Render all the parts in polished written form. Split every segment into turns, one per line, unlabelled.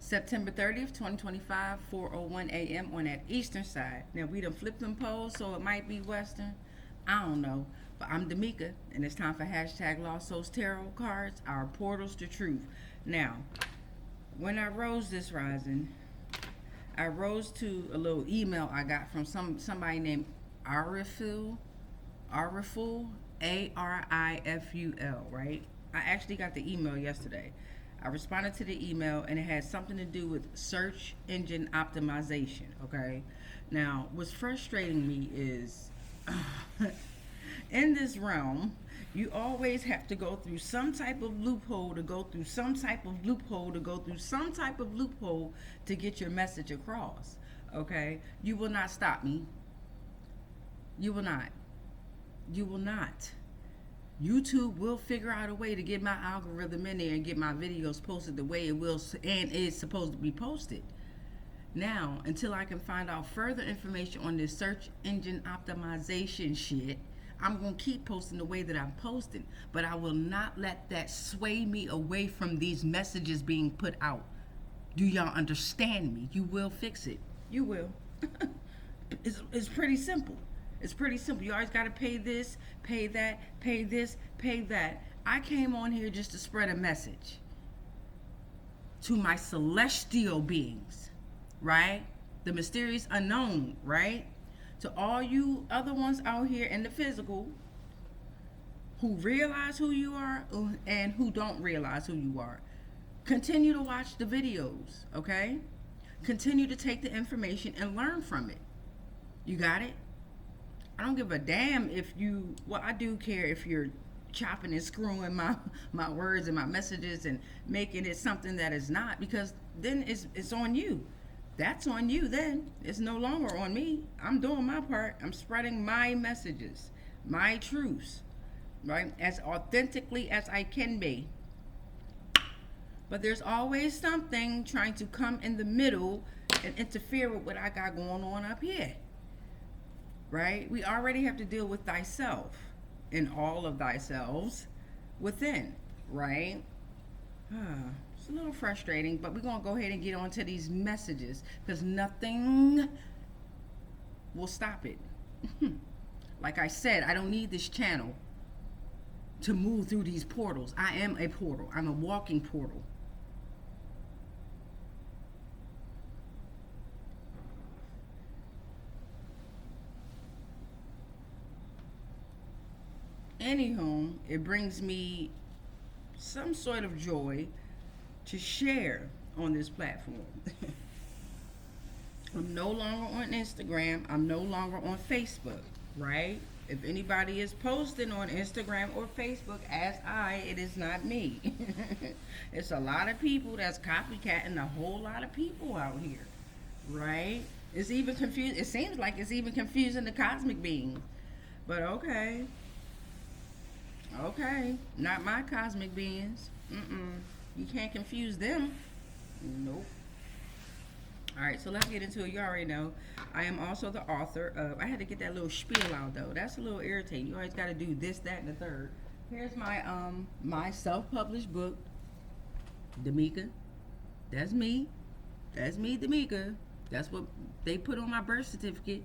September 30th, 2025, 4:01 a.m. on that eastern side. Now, we done flipped them poles, so it might be western. I don't know. But I'm Demika, and it's time for hashtag Lost Souls Tarot cards, our portals to truth. Now, when I rose this rising, I rose to a little email I got from somebody named Ariful, Ariful, right? I actually got the email yesterday. I responded to the email, and it had something to do with search engine optimization, okay? Now, what's frustrating me is in this realm, you always have to go through some type of loophole to go through some type of loophole to go through some type of loophole to get your message across, okay? You will not stop me. You will not. You will not. YouTube will figure out a way to get my algorithm in there and get my videos posted the way it will and is supposed to be posted. Now, until I can find out further information on this search engine optimization shit, I'm going to keep posting the way that I'm posting. But I will not let that sway me away from these messages being put out. Do y'all understand me? You will fix it. You will. It's pretty simple. It's pretty simple. You always got to pay this, pay that, pay this, pay that. I came on here just to spread a message to my celestial beings, right? The mysterious unknown, right? To all you other ones out here in the physical who realize who you are and who don't realize who you are. Continue to watch the videos, okay? Continue to take the information and learn from it. You got it? I don't give a damn if you, well, I do care if you're chopping and screwing my words and my messages and making it something that is not, because then it's on you. That's on you then. It's no longer on me. I'm doing my part. I'm spreading my messages, my truths, right? As authentically as I can be. But there's always something trying to come in the middle and interfere with what I got going on up here. Right? We already have to deal with thyself and all of thyself within, right? It's a little frustrating, but we're going to go ahead and get on to these messages because nothing will stop it. Like I said, I don't need this channel to move through these portals. I am a portal. I'm a walking portal. Anywho, it brings me some sort of joy to share on this platform. I'm no longer on Instagram. I'm no longer on Facebook, right? If anybody is posting on Instagram or Facebook as it is not me. It's a lot of people that's copycatting a whole lot of people out here, right? It's even confused. It seems like it's even confusing the cosmic beings. But okay. Okay, not my cosmic beings. You can't confuse them. Nope. Alright, so let's get into it. You already know. I am also the author of, I had to get that little spiel out though. That's a little irritating. You always gotta do this, that, and the third. Here's my my self-published book, Demika. That's me. That's me, Demika. That's what they put on my birth certificate.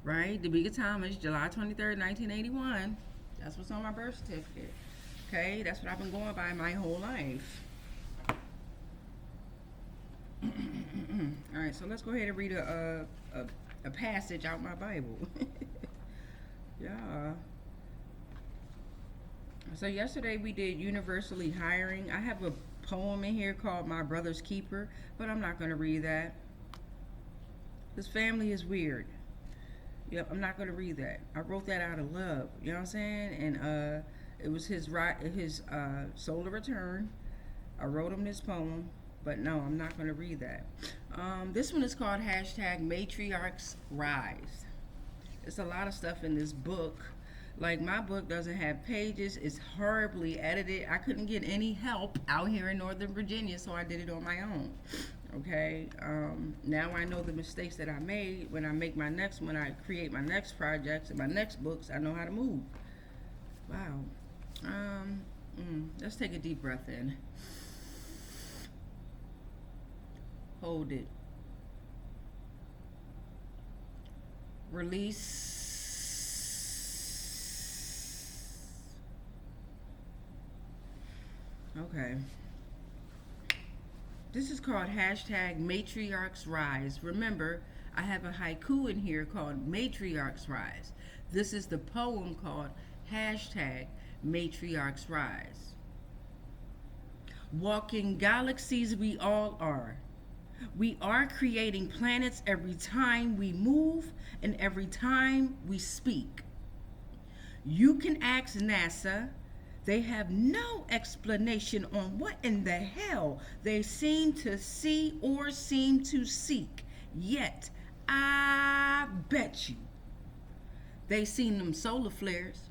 Right? Demika Thomas, July 23rd, 1981. That's what's on my birth certificate. Okay, that's what I've been going by my whole life. All right, so let's go ahead and read a passage out my Bible. Yeah. So yesterday we did universally hiring. I have a poem in here called My Brother's Keeper, but I'm not going to read that. This family is weird. Yep, I'm not going to read that. I wrote that out of love. You know what I'm saying? And it was his solar return. I wrote him this poem, but no, I'm not going to read that. This one is called hashtag Matriarchs Rise. There's a lot of stuff in this book. Like, my book doesn't have pages. It's horribly edited. I couldn't get any help out here in Northern Virginia, so I did it on my own. Okay, now I know the mistakes that I made. When I create my next projects and my next books, I know how to move. Wow. Let's take a deep breath in. Hold it. Release. Okay. This is called hashtag Matriarchs Rise. Remember, I have a haiku in here called Matriarchs Rise. This is the poem called hashtag Matriarchs Rise. Walking galaxies we all are. We are creating planets every time we move and every time we speak. You can ask NASA. They have no explanation on what in the hell they seem to see or seem to seek. Yet, I bet you they seen them solar flares.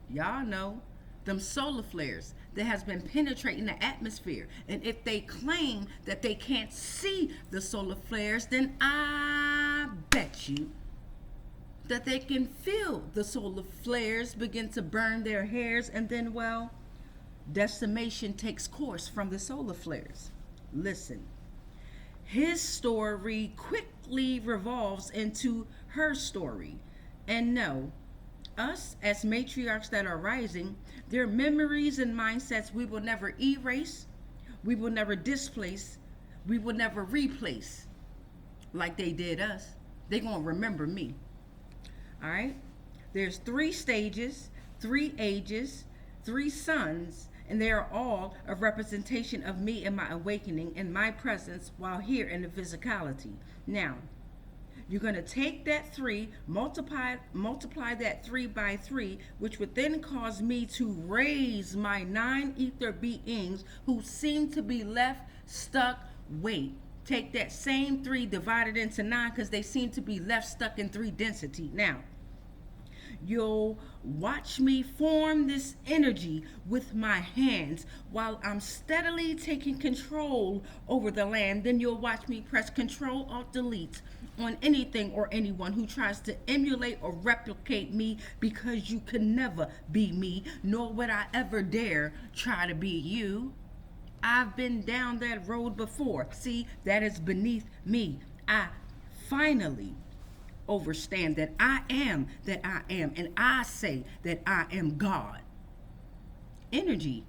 Y'all know them solar flares that has been penetrating the atmosphere. And if they claim that they can't see the solar flares, then I bet you that they can feel the solar flares begin to burn their hairs, and then, well, decimation takes course from the solar flares. Listen, his story quickly revolves into her story. And no, us as matriarchs that are rising, their memories and mindsets we will never erase, we will never displace, we will never replace like they did us. They're going to remember me. All right? There's 3 stages, 3 ages, 3 sons, and they are all a representation of me and my awakening and my presence while here in the physicality. Now, you're going to take that 3, multiply that 3 by 3, which would then cause me to raise my 9 ether beings who seem to be left stuck. Wait, take that same 3 divided into 9 because they seem to be left stuck in 3 density. Now, you'll watch me form this energy with my hands while I'm steadily taking control over the land. Then you'll watch me press Control Alt Delete on anything or anyone who tries to emulate or replicate me, because you can never be me, nor would I ever dare try to be you. I've been down that road before. See, that is beneath me. I finally overstand that I am, and I say that I am God. Energy.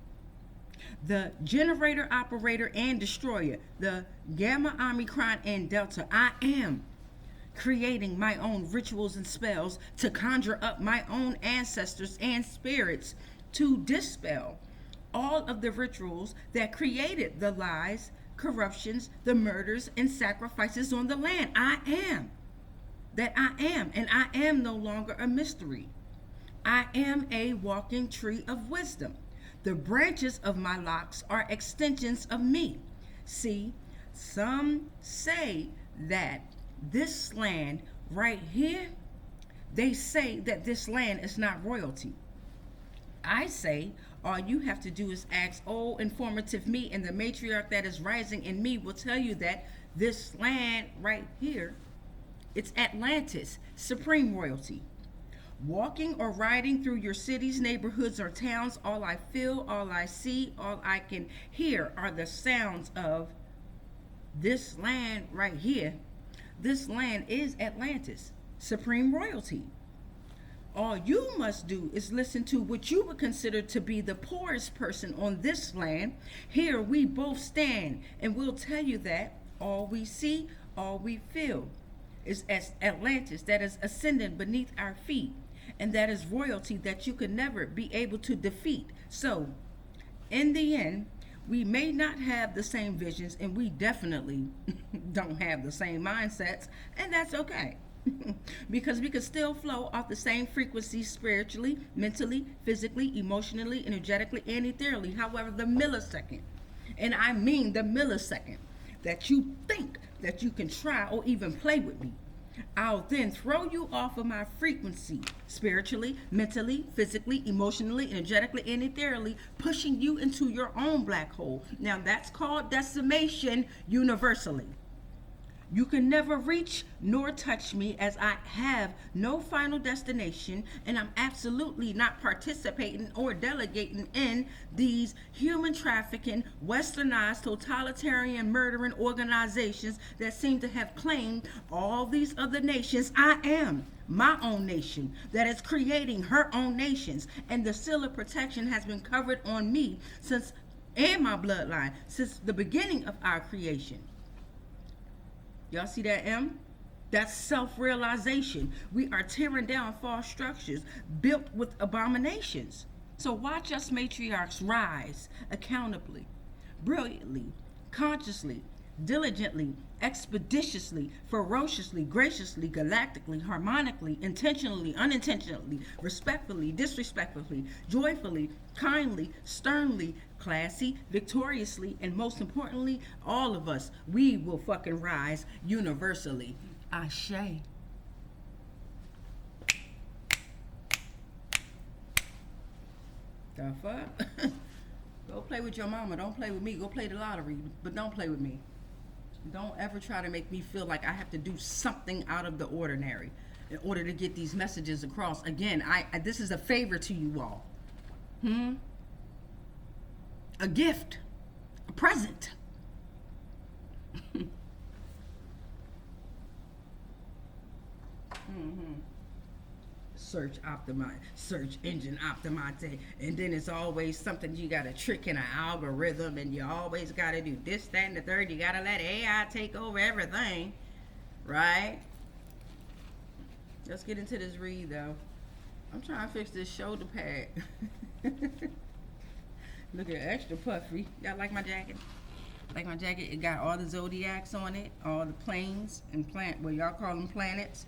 The generator, operator, and destroyer. The Gamma, Omicron, and Delta. I am creating my own rituals and spells to conjure up my own ancestors and spirits to dispel all of the rituals that created the lies, corruptions, the murders, and sacrifices on the land. I am that I am, and I am no longer a mystery. I am a walking tree of wisdom. The branches of my locks are extensions of me. See, some say that this land right here, they say that this land is not royalty. I say all you have to do is ask old informative me, and the matriarch that is rising in me will tell you that this land right here, it's Atlantis, supreme royalty. Walking or riding through your cities, neighborhoods, or towns, all I feel, all I see, all I can hear are the sounds of this land right here. This land is Atlantis, supreme royalty. All you must do is listen to what you would consider to be the poorest person on this land. Here we both stand, and we'll tell you that all we see, all we feel is as Atlantis that is ascending beneath our feet, and that is royalty that you could never be able to defeat. So, in the end, we may not have the same visions, and we definitely don't have the same mindsets, and that's okay. Because we could still flow off the same frequency spiritually, mentally, physically, emotionally, energetically, and ethereally. However, the millisecond, and I mean the millisecond, that you think that you can try or even play with me, I'll then throw you off of my frequency, spiritually, mentally, physically, emotionally, energetically, and ethereally, pushing you into your own black hole. Now that's called decimation universally. You can never reach nor touch me, as I have no final destination, and I'm absolutely not participating or delegating in these human trafficking, westernized, totalitarian, murdering organizations that seem to have claimed all these other nations. I am my own nation that is creating her own nations, and the seal of protection has been covered on me since, and my bloodline, since the beginning of our creation. Y'all see that M? That's self-realization. We are tearing down false structures built with abominations. So watch us matriarchs rise accountably, brilliantly, consciously, diligently, expeditiously, ferociously, graciously, galactically, harmonically, intentionally, unintentionally, respectfully, disrespectfully, joyfully, kindly, sternly, classy, victoriously, and most importantly, all of us, we will fucking rise universally. Ashe. The fuck? Go play with your mama. Don't play with me. Go play the lottery, but don't play with me. Don't ever try to make me feel like I have to do something out of the ordinary in order to get these messages across. Again, I this is a favor to you all. A gift, a present. Search engine optimize, and then it's always something you got to trick in an algorithm, and you always got to do this, that, and the third. You got to let AI take over everything, right? Let's get into this read, though. I'm trying to fix this shoulder pad. Look at extra puffy. Y'all like my jacket? Like my jacket? It got all the zodiacs on it, all the planes and well, y'all call them planets.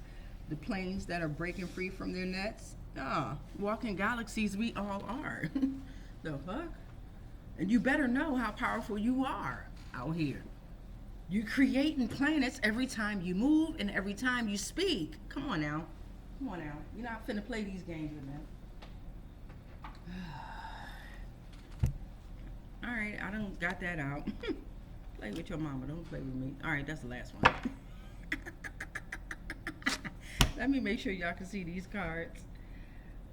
The planes that are breaking free from their nets. Walking galaxies we all are. The fuck? And you better know how powerful you are out here. You're creating planets every time you move and every time you speak. Come on now. Come on now. You're not finna play these games with me. Alright, I done got that out. Play with your mama, don't play with me. Alright, that's the last one. Let me make sure y'all can see these cards.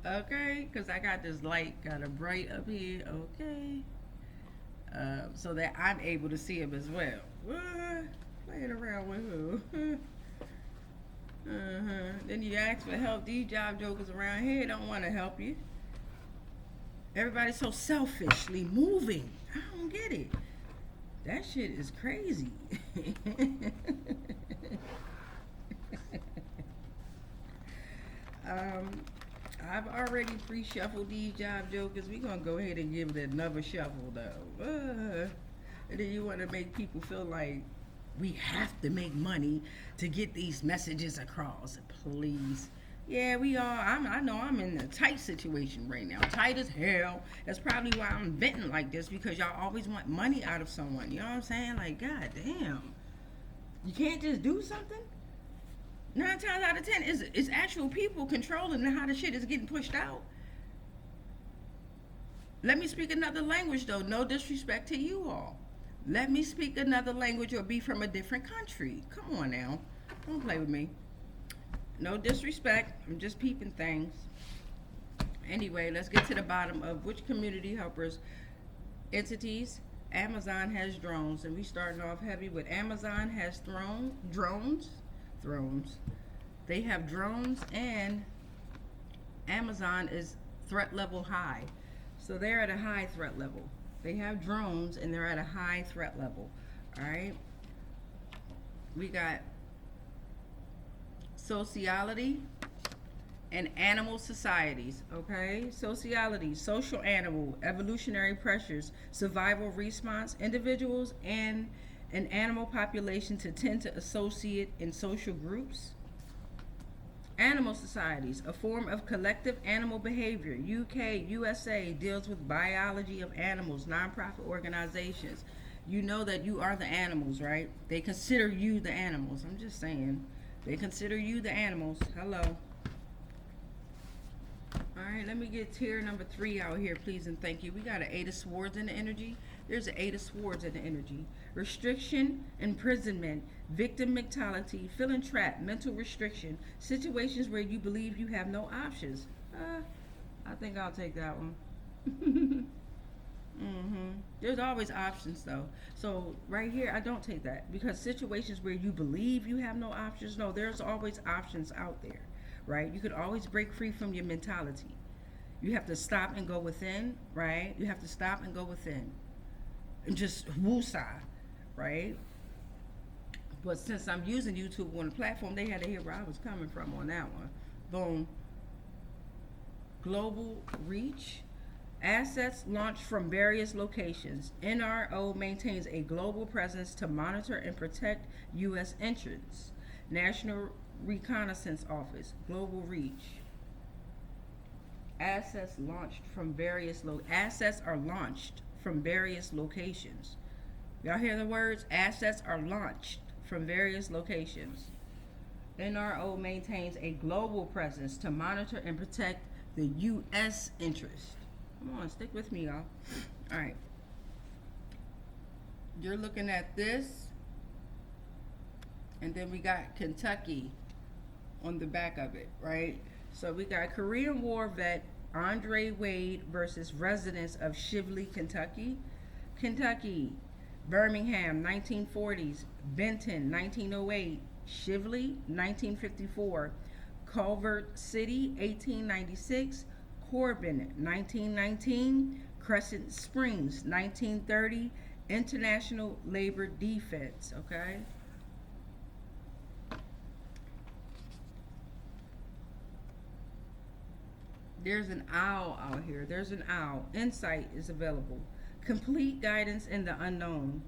Okay, because I got this light kind of bright up here. Okay. So that I'm able to see them as well. Playing around with who? Then you ask for help. These job jokers around here don't want to help you. Everybody's so selfishly moving. I don't get it. That shit is crazy. I've already pre-shuffled these job jokers. We're going to go ahead and give it another shuffle, though. And then you want to make people feel like we have to make money to get these messages across. Please. Yeah, we are. I know I'm in a tight situation right now. Tight as hell. That's probably why I'm venting like this, because y'all always want money out of someone. You know what I'm saying? Like, god damn. You can't just do something? 9 times out of 10, it's actual people controlling how the shit is getting pushed out. Let me speak another language, though. No disrespect to you all. Let me speak another language or be from a different country. Come on now. Don't play with me. No disrespect. I'm just peeping things. Anyway, let's get to the bottom of which community helpers, entities. Amazon has drones, and we starting off heavy with Amazon has drones. They have drones, and Amazon is threat level high. So they're at a high threat level. They have drones, and they're at a high threat level. All right. We got Sociality and animal societies. Okay. Sociality, social animal, evolutionary pressures, survival response, individuals and an animal population to tend to associate in social groups. Animal societies, a form of collective animal behavior. UK, USA deals with biology of animals, nonprofit organizations. You know that you are the animals, right? They consider you the animals. I'm just saying. They consider you the animals. Hello. All right, let me get tier number 3 out here, please and thank you. We got an 8 of Swords in the energy. There's an 8 of Swords in the energy. Restriction, imprisonment, victim mentality, feeling trapped, mental restriction, situations where you believe you have no options. I think I'll take that one. There's always options though. So right here, I don't take that because situations where you believe you have no options, no, there's always options out there, right? You could always break free from your mentality. You have to stop and go within, right? You have to stop and go within and just woosah, right? But since I'm using YouTube on the platform, they had to hear where I was coming from on that one. Boom. Global reach. Assets launched from various locations. NRO maintains a global presence to monitor and protect U.S. interests. National Reconnaissance Office. Global reach. Assets launched from various assets are launched from various locations. Y'all hear the words? Assets are launched from various locations. NRO maintains a global presence to monitor and protect the U.S. interest. Come on, stick with me, y'all. All right. You're looking at this. And then we got Kentucky on the back of it, right? So we got Korean War vet Andre Wade versus residents of Shively, Kentucky. Kentucky, Birmingham, 1940s. Benton, 1908. Shively, 1954. Culver City, 1896. Corbin, 1919. Crescent Springs, 1930. International Labor Defense, okay? There's an owl out here. There's an owl. Insight is available. Complete guidance in the unknown.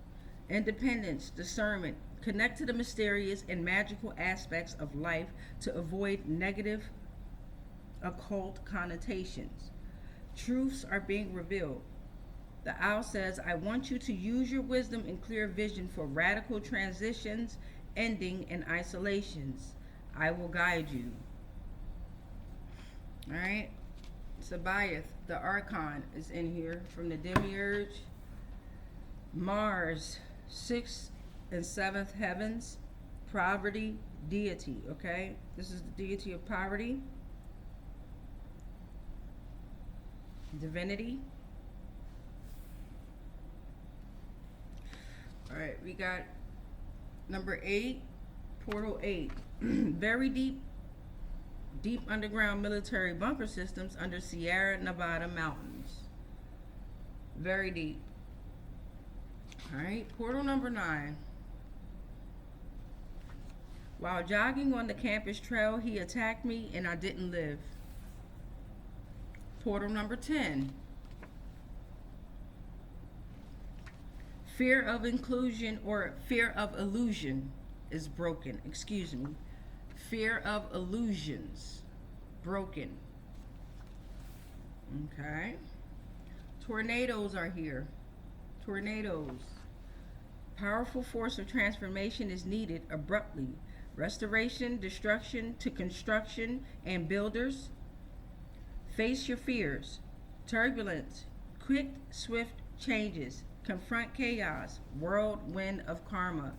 Independence, discernment. Connect to the mysterious and magical aspects of life to avoid negative occult connotations. Truths are being revealed. The owl says, I want you to use your wisdom and clear vision for radical transitions, ending, and isolations. I will guide you. All right. Sabaoth, the Archon, is in here from the Demiurge. Mars, 6th and 7th heavens. Poverty, deity, okay? This is the deity of poverty. Divinity. All right, we got number 8, portal 8. Very deep underground military bunker systems under Sierra Nevada mountains. Very deep. All right, portal number 9. While jogging on the campus trail, he attacked me and I didn't live. Portal number 10. Fear of inclusion or fear of illusion is broken. Excuse me. Fear of illusions. Broken. Okay. Tornadoes are here. Tornadoes. Powerful force of transformation is needed abruptly. Restoration, destruction to construction and builders. Face your fears. Turbulence. Quick, swift changes. Confront chaos. Whirlwind of karma.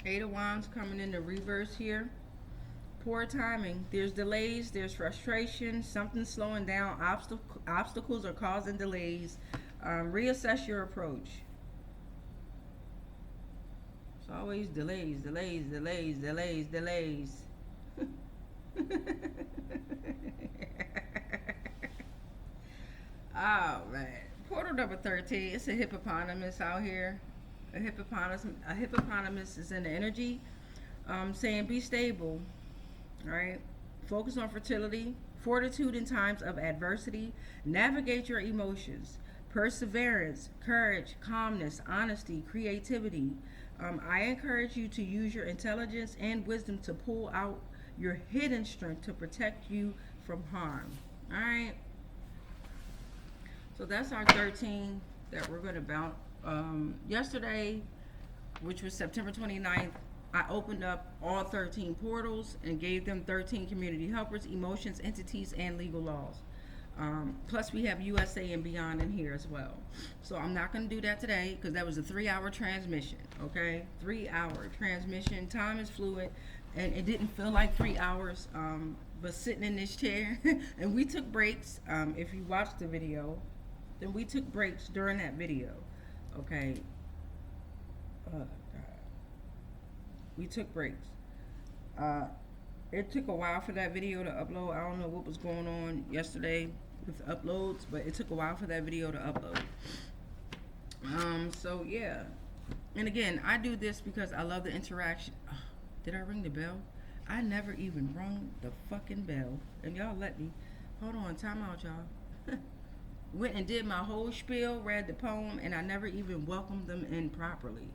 Eight of Wands coming in the reverse here. Poor timing. There's delays. There's frustration. Something's slowing down. Obstacles are causing delays. Reassess your approach. It's always delays, delays, delays, delays, delays. Oh man. Portal number 13. It's a hippopotamus out here. A hippopotamus is in the energy. Saying be stable. Right? Focus on fertility, fortitude in times of adversity. Navigate your emotions. Perseverance, courage, calmness, honesty, creativity. I encourage you to use your intelligence and wisdom to pull out your hidden strength to protect you from harm. All right. So that's our 13 that we're going to bounce. Yesterday, which was September 29th, I opened up all 13 portals and gave them 13 community helpers, emotions, entities, and legal laws. Plus, we have USA and beyond in here as well. So I'm not going to do that today because that was a 3-hour transmission. Okay, 3-hour transmission. Time is fluid, and it didn't feel like 3 hours. But sitting in this chair, and we took breaks. If you watched the video, then we took breaks during that video. Okay. Oh God. We took breaks. It took a while for that video to upload. I don't know what was going on yesterday with uploads, but it took a while for that video to upload. So yeah. And again, I do this because I love the interaction. Oh, did I ring the bell? I never even rung the fucking bell. And y'all let me. Hold on, time out, y'all. Went and did my whole spiel, read the poem, and I never even welcomed them in properly.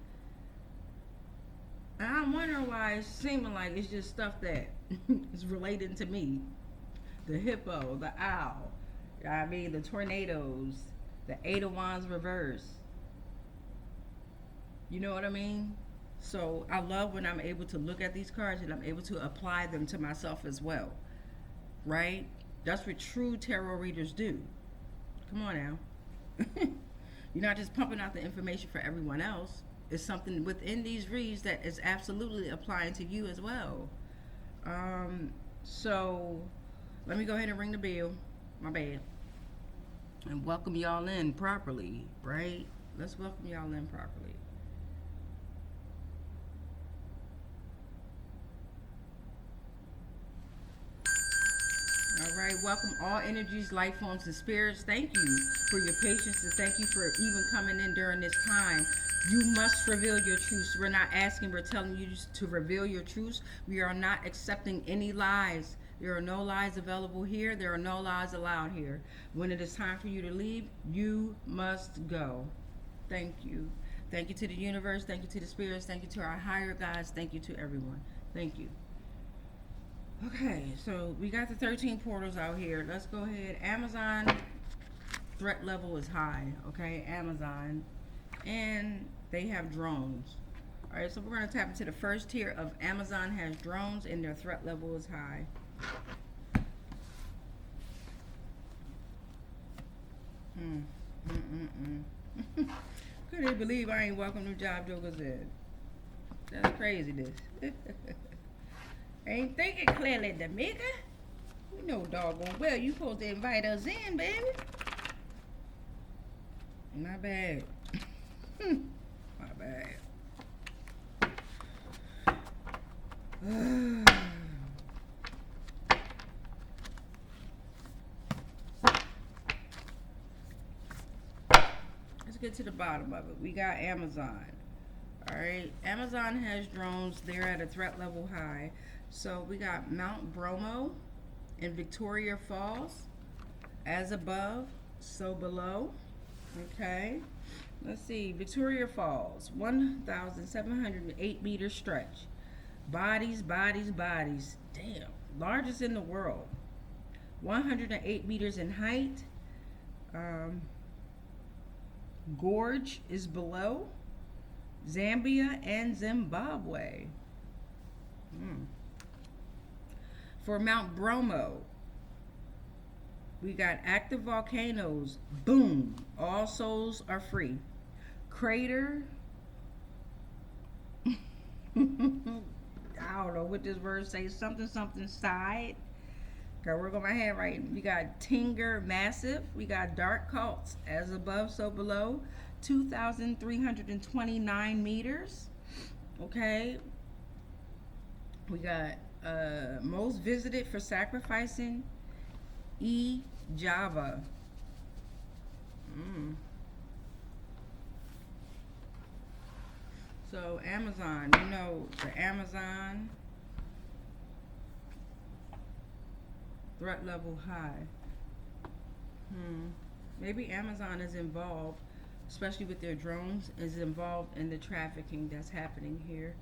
And I'm wondering why it's seeming like it's just stuff that is related to me. The hippo, the owl, I mean the tornadoes, the 8 of Wands reverse. You know what I mean? So I love when I'm able to look at these cards and I'm able to apply them to myself as well. Right? That's what true tarot readers do. Come on now. You're not just pumping out the information for everyone else. It's something within these reads that is absolutely applying to you as well. So let me go ahead and ring the bell. My bad. And welcome y'all in properly, right? Let's welcome y'all in properly. All right, welcome all energies, life forms, and spirits. Thank you for your patience, and thank you for even coming in during this time. You must reveal your truths. We're not asking, we're telling you to reveal your truths. We are not accepting any lies. There are no lies available here. There are no lies allowed here. When it is time for you to leave, you must go. Thank you. Thank you to the universe. Thank you to the spirits. Thank you to our higher guides. Thank you to everyone. Thank you. Okay, so we got the 13 portals out here. Let's go ahead. Amazon threat level is high. Okay, Amazon. And they have drones. All right, so we're going to tap into the first tier of Amazon has drones and their threat level is high. Couldn't believe I ain't welcome new job jokers in. That's craziness. Ain't thinking clearly, Dominica. You know doggone well you supposed to invite us in, baby. My bad. My bad. Let's get to the bottom of it. We got Amazon. Alright, Amazon has drones. They're at a threat level high. So we got Mount Bromo in Victoria Falls. As above, so below. Okay. Let's see. Victoria Falls, 1,708 meter stretch. Bodies, bodies, bodies. Damn. Largest in the world. 108 meters in height. Gorge is below. Zambia and Zimbabwe. For Mount Bromo, we got active volcanoes. Boom. All souls are free. Crater. I don't know what this word says. Something, something side. Gotta work on my handwriting. We got Tinger Massive. We got Dark Cults. As above, so below. 2,329 meters. Okay. We got most visited for sacrificing. Java. So Amazon, you know the Amazon threat level high. Maybe Amazon is involved, especially with their drones, is involved in the trafficking that's happening here.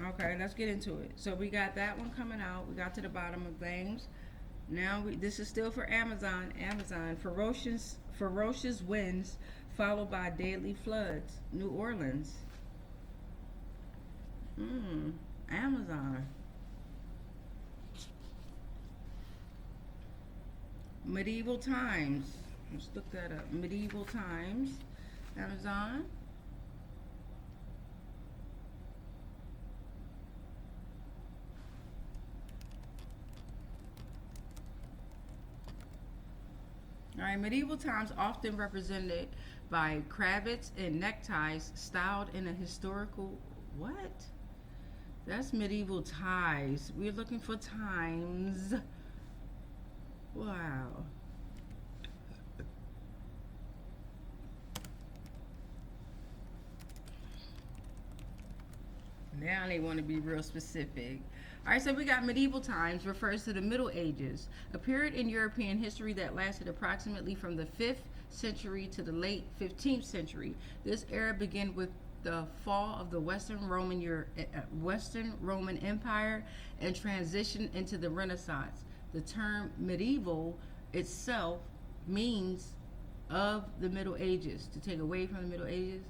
Okay, let's get into it. So we got that one coming out. We got to the bottom of things. Now this is still for Amazon. Amazon, ferocious winds followed by deadly floods. New Orleans. Amazon. Medieval times. Let's look that up. Medieval times. Amazon. All right, medieval times often represented by cravats and neckties styled in a historical what? That's medieval ties. We're looking for times. Wow. Now they want to be real specific. All right, so we got medieval times refers to the Middle Ages, a period in European history that lasted approximately from the 5th century to the late 15th century. This era began with the fall of the Western Roman Empire and transitioned into the Renaissance. The term medieval itself means of the Middle Ages, to take away from the Middle Ages,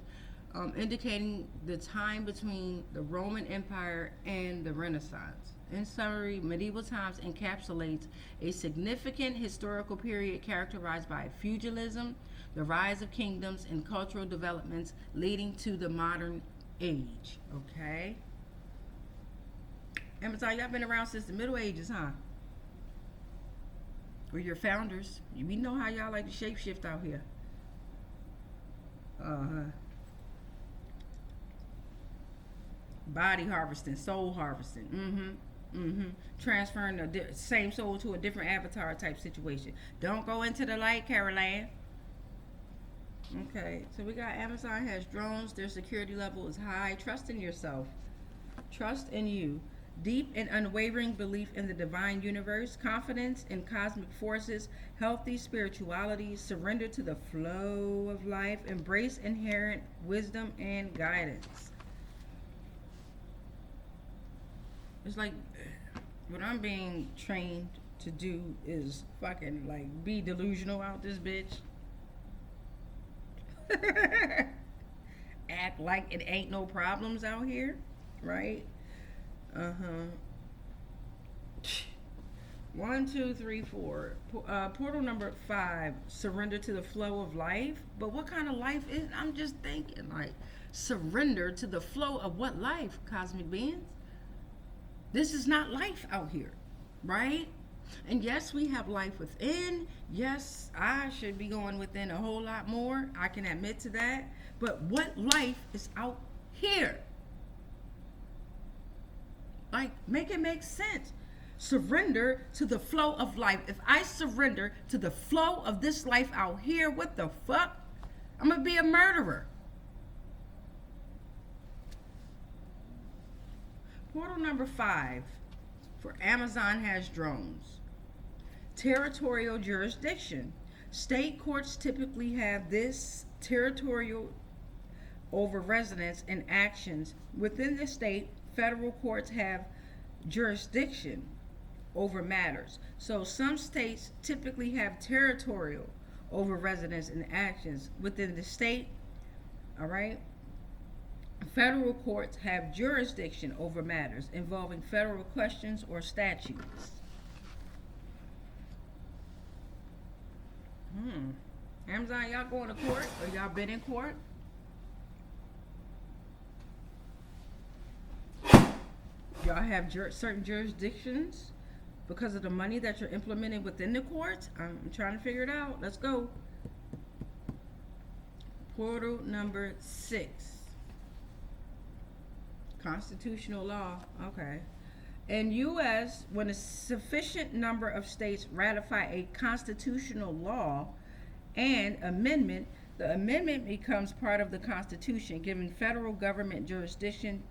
indicating the time between the Roman Empire and the Renaissance. In summary, medieval times encapsulates a significant historical period characterized by feudalism, the rise of kingdoms, and cultural developments leading to the modern age. Okay? Amazon, y'all been around since the Middle Ages, huh? Or your founders. We know how y'all like to shapeshift out here. Body harvesting, soul harvesting. Transferring the same soul to a different avatar type situation. Don't go into the light, Carol Ann. Okay, so we got Amazon has drones. Their security level is high. Trust in yourself. Trust in you. Deep and unwavering belief in the divine universe, confidence in cosmic forces, healthy spirituality, surrender to the flow of life, embrace inherent wisdom and guidance. It's like what I'm being trained to do is fucking like be delusional out this bitch. Act like it ain't no problems out here, right? 1, 2, 3, 4. Portal number 5. Surrender to the flow of life. But what kind of life is? I'm just thinking like surrender to the flow of what life, cosmic beings? This is not life out here, right? And yes, we have life within. Yes, I should be going within a whole lot more. I can admit to that. But what life is out here? Like, make it make sense. Surrender to the flow of life. If I surrender to the flow of this life out here, what the fuck? I'm gonna be a murderer. Portal number 5 for Amazon has drones. Territorial jurisdiction. State courts typically have this territorial over residents and actions within the state. Federal courts have jurisdiction over matters. So some states typically have territorial over residents and actions within the state. All right. Federal courts have jurisdiction over matters involving federal questions or statutes. Amazon, y'all going to court or y'all been in court? Y'all have certain jurisdictions because of the money that you're implementing within the courts? I'm trying to figure it out. Let's go. Portal number 6. Constitutional law. Okay. In U.S., when a sufficient number of states ratify a constitutional law and amendment, the amendment becomes part of the Constitution, giving federal government jurisdiction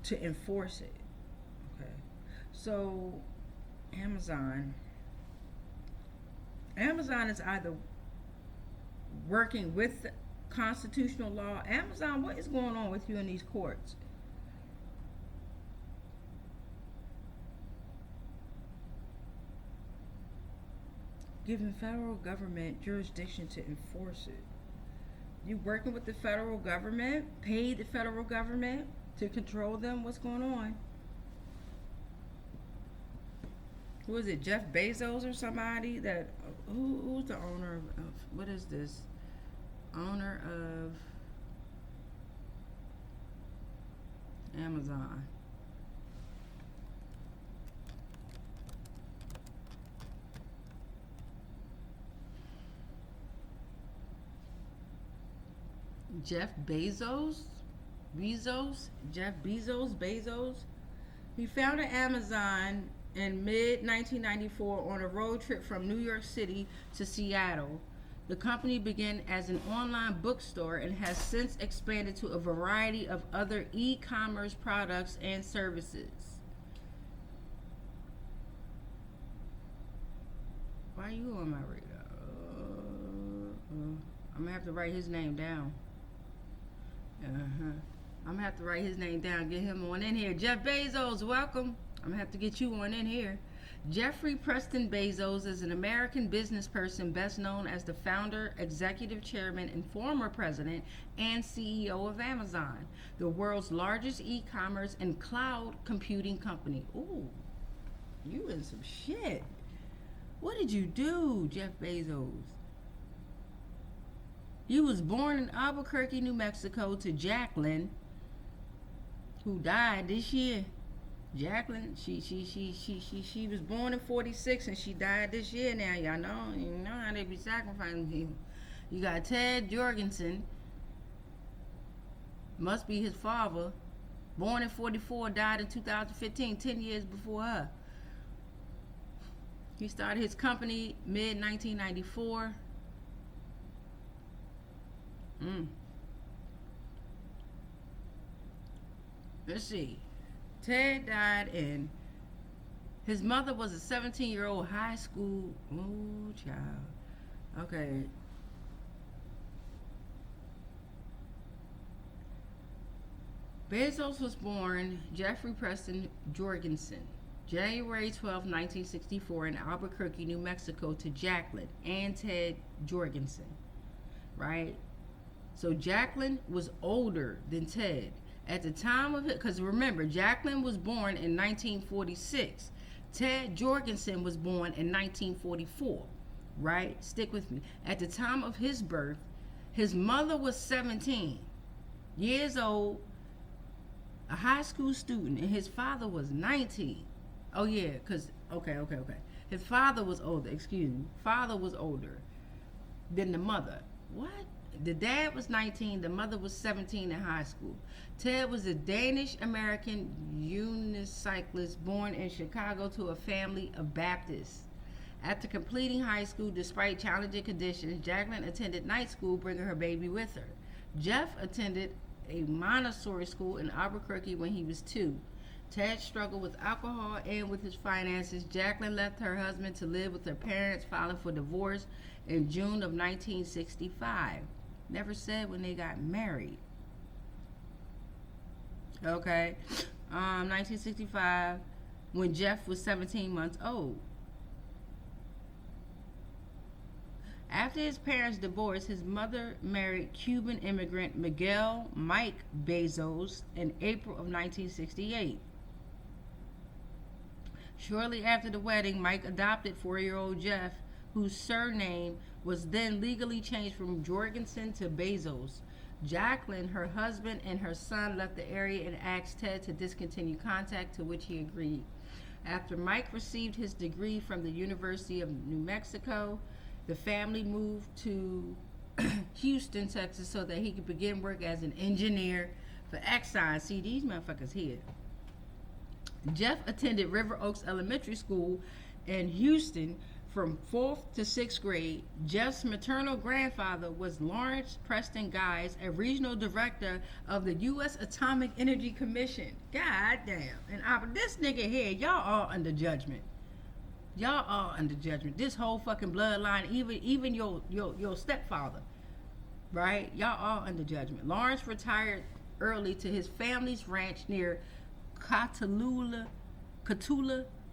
to enforce it. Okay. So, Amazon is either working with the constitutional law. Amazon, what is going on with you in these courts? Giving federal government jurisdiction to enforce it. You working with the federal government, paid the federal government to control them. What's going on? Who is it? Jeff Bezos or somebody? That who's the owner of what is this? Owner of Amazon. Jeff Bezos? Jeff Bezos? He founded Amazon in mid 1994 on a road trip from New York City to Seattle. The company began as an online bookstore and has since expanded to a variety of other e-commerce products and services. Why are you on my radar? I'm gonna have to write his name down. I'm gonna have to write his name down, get him on in here. Jeff Bezos, welcome. I'm gonna have to get you on in here. Jeffrey Preston Bezos is an American business person best known as the founder, executive chairman, and former president and CEO of Amazon, the world's largest e-commerce and cloud computing company. Ooh, you in some shit. What did you do, Jeff Bezos? You was born in Albuquerque, New Mexico to Jacqueline, who died this year. Jacqueline, she was born in 46 and she died this year. Now y'all know, you know how they be sacrificing people. You got Ted Jorgensen, must be his father, born in 44, died in 2015, 10 years before her. He started his company mid 1994. Let's see. Ted died and his mother was a 17-year-old high school child. Okay. Bezos was born Jeffrey Preston Jorgensen, January 12, 1964 in Albuquerque, New Mexico to Jacqueline and Ted Jorgensen, right? So Jacqueline was older than Ted. At the time of it, because remember, Jacqueline was born in 1946. Ted Jorgensen was born in 1944, right? Stick with me. At the time of his birth, his mother was 17 years old, a high school student, and his father was 19. Oh, yeah, because, okay. His father was older, Father was older than the mother. What? The dad was 19, the mother was 17 in high school. Ted was a Danish-American unicyclist born in Chicago to a family of Baptists. After completing high school, despite challenging conditions, Jacqueline attended night school, bringing her baby with her. Jeff attended a Montessori school in Albuquerque when he was 2. Ted struggled with alcohol and with his finances. Jacqueline left her husband to live with her parents, filing for divorce in June of 1965. Never said when they got married. Okay. 1965, when Jeff was 17 months old. After his parents' divorce, his mother married Cuban immigrant Miguel Mike Bezos in April of 1968. Shortly after the wedding, Mike adopted 4-year-old Jeff, whose surname was then legally changed from Jorgensen to Bezos. Jacqueline, her husband, and her son left the area and asked Ted to discontinue contact, to which he agreed. After Mike received his degree from the University of New Mexico, the family moved to Houston, Texas, so that he could begin work as an engineer for Exxon. See, these motherfuckers here. Jeff attended River Oaks Elementary School in Houston from 4th to 6th grade. Jeff's maternal grandfather was Lawrence Preston Guys, a regional director of the U.S. Atomic Energy Commission. God damn. And this nigga here, y'all all under judgment. Y'all all under judgment. This whole fucking bloodline, even your stepfather, right? Y'all all under judgment. Lawrence retired early to his family's ranch near Cotulla,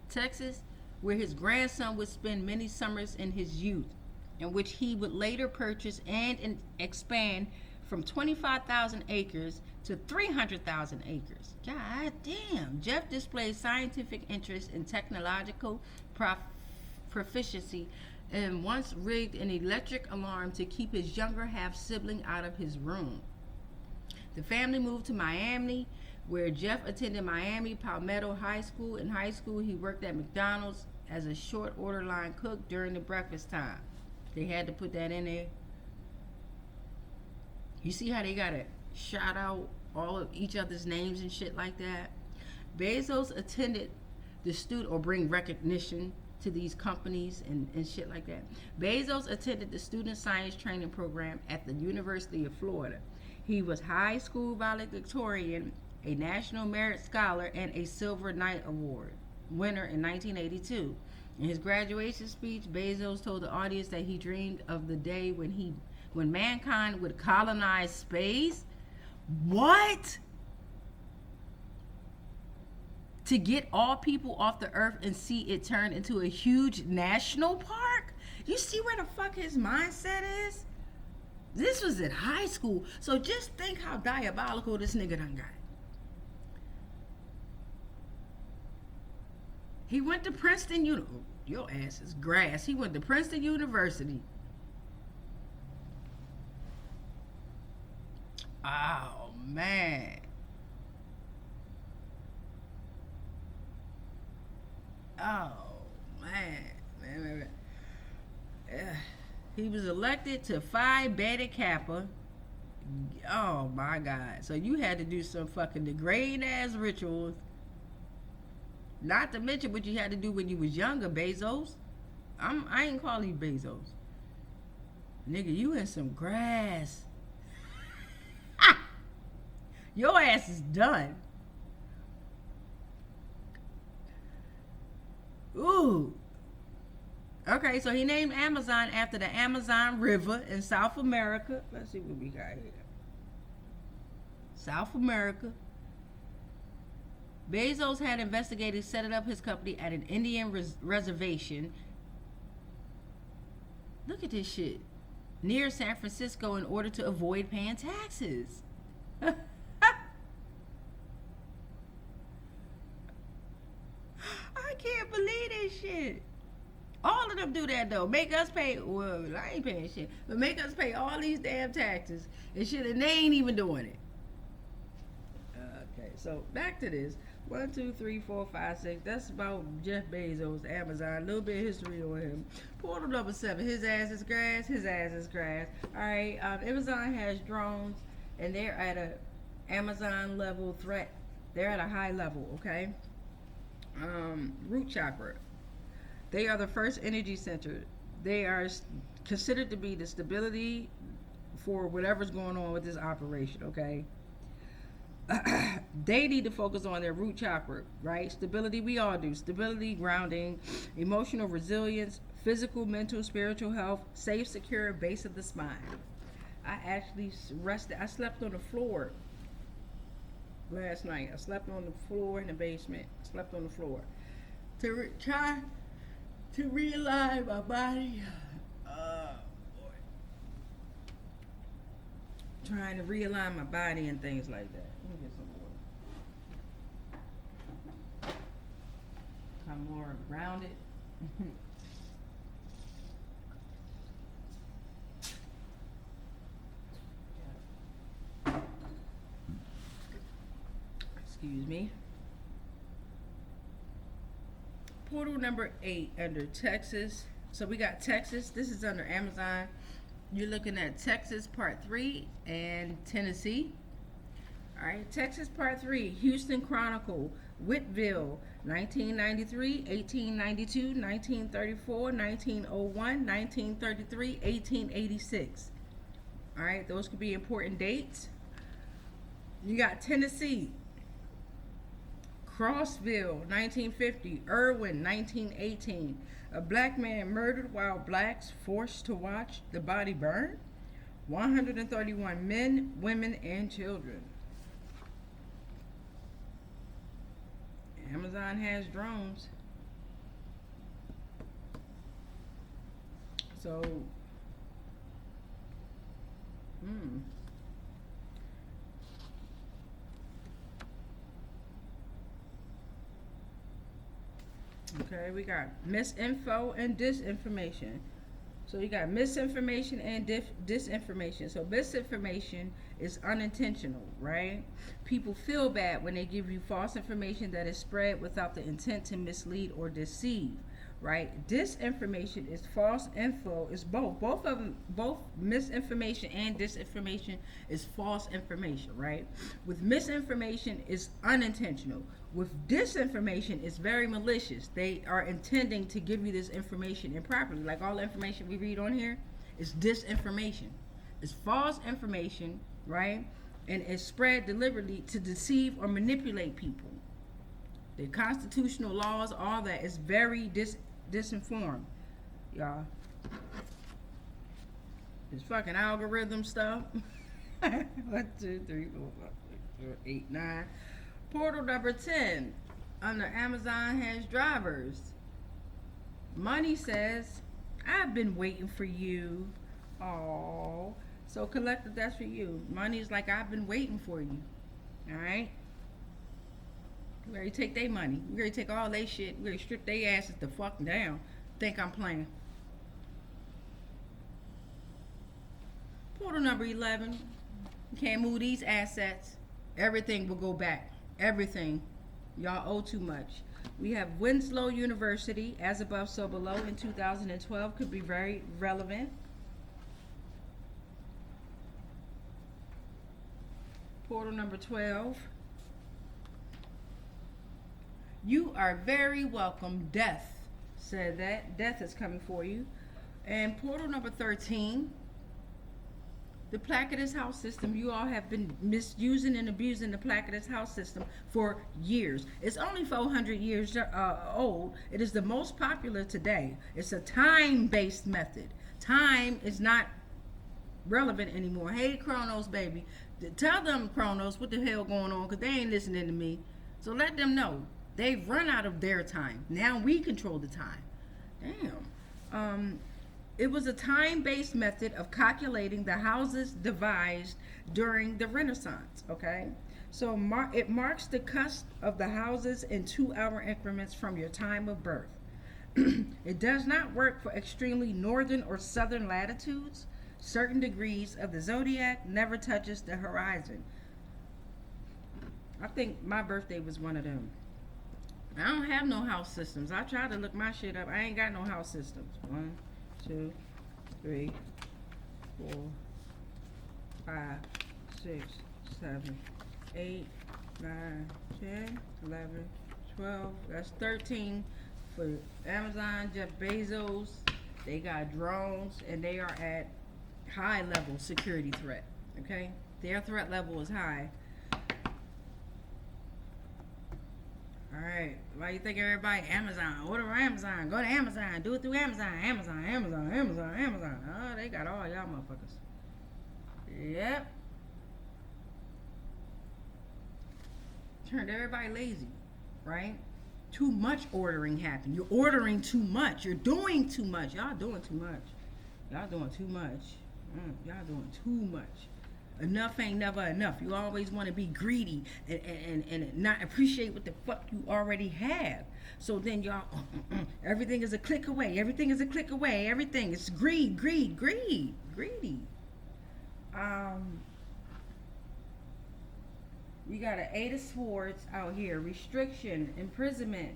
Texas, where his grandson would spend many summers in his youth. in which he would later purchase and expand from 25,000 acres to 300,000 acres. God damn. Jeff displayed scientific interest in technological proficiency and once rigged an electric alarm to keep his younger half sibling out of his room. The family moved to Miami, where Jeff attended Miami Palmetto High School. In high school, he worked at McDonald's as a short order line cook during the breakfast time. They had to put that in there. You see how they gotta shout out all of each other's names and shit like that? Bezos attended the student, or bring recognition to these companies and shit like that. Bezos attended the student science training program at the University of Florida. He was high school valedictorian, a National Merit Scholar, and a Silver Knight Award winner in 1982. In his graduation speech, Bezos told the audience that he dreamed of the day when mankind would colonize space. What? To get all people off the earth and see it turn into a huge national park? You see where the fuck his mindset is? This was in high school. So just think how diabolical this nigga done got. He went to Princeton Your ass is grass. He went to Princeton University. Oh, man. Oh, man. He was elected to Phi Beta Kappa. Oh, my God. So you had to do some fucking degrading ass rituals. Not to mention what you had to do when you was younger, Bezos. I ain't calling you Bezos. Nigga, you in some grass. Your ass is done. Ooh. Okay, so he named Amazon after the Amazon River in South America. Let's see what we got here. South America. Bezos had investigators set up his company at an Indian reservation. Look at this shit. Near San Francisco in order to avoid paying taxes. I can't believe this shit. All of them do that though. Make us pay, well, I ain't paying shit, but make us pay all these damn taxes and shit, and they ain't even doing it. Okay, so back to this. 1, 2, 3, 4, 5, 6. That's about Jeff Bezos, Amazon. A little bit of history on him. Portal number 7. His ass is grass. His ass is grass. All right. Amazon has drones, and they're at a Amazon level threat. They're at a high level. Okay. Root chakra. They are the first energy center. They are considered to be the stability for whatever's going on with this operation. Okay. They need to focus on their root chakra, right? Stability, we all do. Stability, grounding, emotional resilience, physical, mental, spiritual health, safe, secure base of the spine. I actually rested. I slept on the floor last night. I slept on the floor in the basement. I slept on the floor to try to realign my body. Trying to realign my body and things like that. Let me get some water. I'm more grounded. Excuse me. Portal number 8 under Texas. So we got Texas. This is under Amazon. You're looking at Texas Part 3 and Tennessee. All right, Texas Part 3, Houston Chronicle, Whitville, 1993, 1892, 1934, 1901, 1933, 1886. All right, those could be important dates. You got Tennessee, Crossville, 1950, Irwin, 1918. A black man murdered while blacks forced to watch the body burn. 131 men, women, and children. Amazon has drones. So Okay, we got misinfo and disinformation. So you got misinformation and disinformation. So misinformation is unintentional, right? People feel bad when they give you false information that is spread without the intent to mislead or deceive, right? Disinformation is false info. It's both. Both of them, both misinformation and disinformation is false information, right? With misinformation is unintentional. With disinformation, it's very malicious. They are intending to give you this information improperly. Like all the information we read on here is disinformation. It's false information, right? And it's spread deliberately to deceive or manipulate people. The constitutional laws, all that is very disinformed, y'all. This fucking algorithm stuff. 1, 2, 3, 4, 5, 6, 7, 8, 9. Portal number 10 under Amazon has drivers. Money says, I've been waiting for you. Oh, so collective, that's for you. Money's like, I've been waiting for you. All right. We ready to take their money. We ready to take all their shit. We ready to strip their asses the fuck down. Think I'm playing. Portal number 11. You can't move these assets. Everything will go back. Everything. Y'all owe too much. We have Winslow University, as above, so below, in 2012. Could be very relevant. Portal number 12. You are very welcome. Death said that. Death is coming for you. And portal number 13. The Placidus house system, you all have been misusing and abusing the Placidus house system for years. It's only 400 years old. It is the most popular today. It's a time-based method. Time is not relevant anymore. Hey, Chronos, baby. Tell them, Chronos, what the hell going on, because they ain't listening to me. So let them know. They've run out of their time. Now we control the time. Damn. It was a time-based method of calculating the houses devised during the Renaissance, okay? So it marks the cusp of the houses in 2-hour increments from your time of birth. It does not work for extremely northern or southern latitudes. Certain degrees of the zodiac never touches the horizon. I think my birthday was one of them. I don't have no house systems. I tried to look my shit up. I ain't got no house systems. 1, 2, 3, 4, 5, 6, 7, 8, 9, 10, 11, 12. That's 13 for Amazon, Jeff Bezos. They got drones and they are at high level security threat. Okay? Their threat level is high. Alright, why you think everybody Amazon? Order Amazon, go to Amazon, do it through Amazon. Oh, they got all y'all motherfuckers. Yep. Turned everybody lazy, right? Too much ordering happened. You're ordering too much. You're doing too much. Y'all doing too much. Y'all doing too much. Y'all doing too much. Enough ain't never enough. You always want to be greedy and not appreciate what the fuck you already have. So then y'all, everything is a click away. Everything is a click away. Everything is greed. Greedy. We got an 8 of Swords out here. Restriction, imprisonment,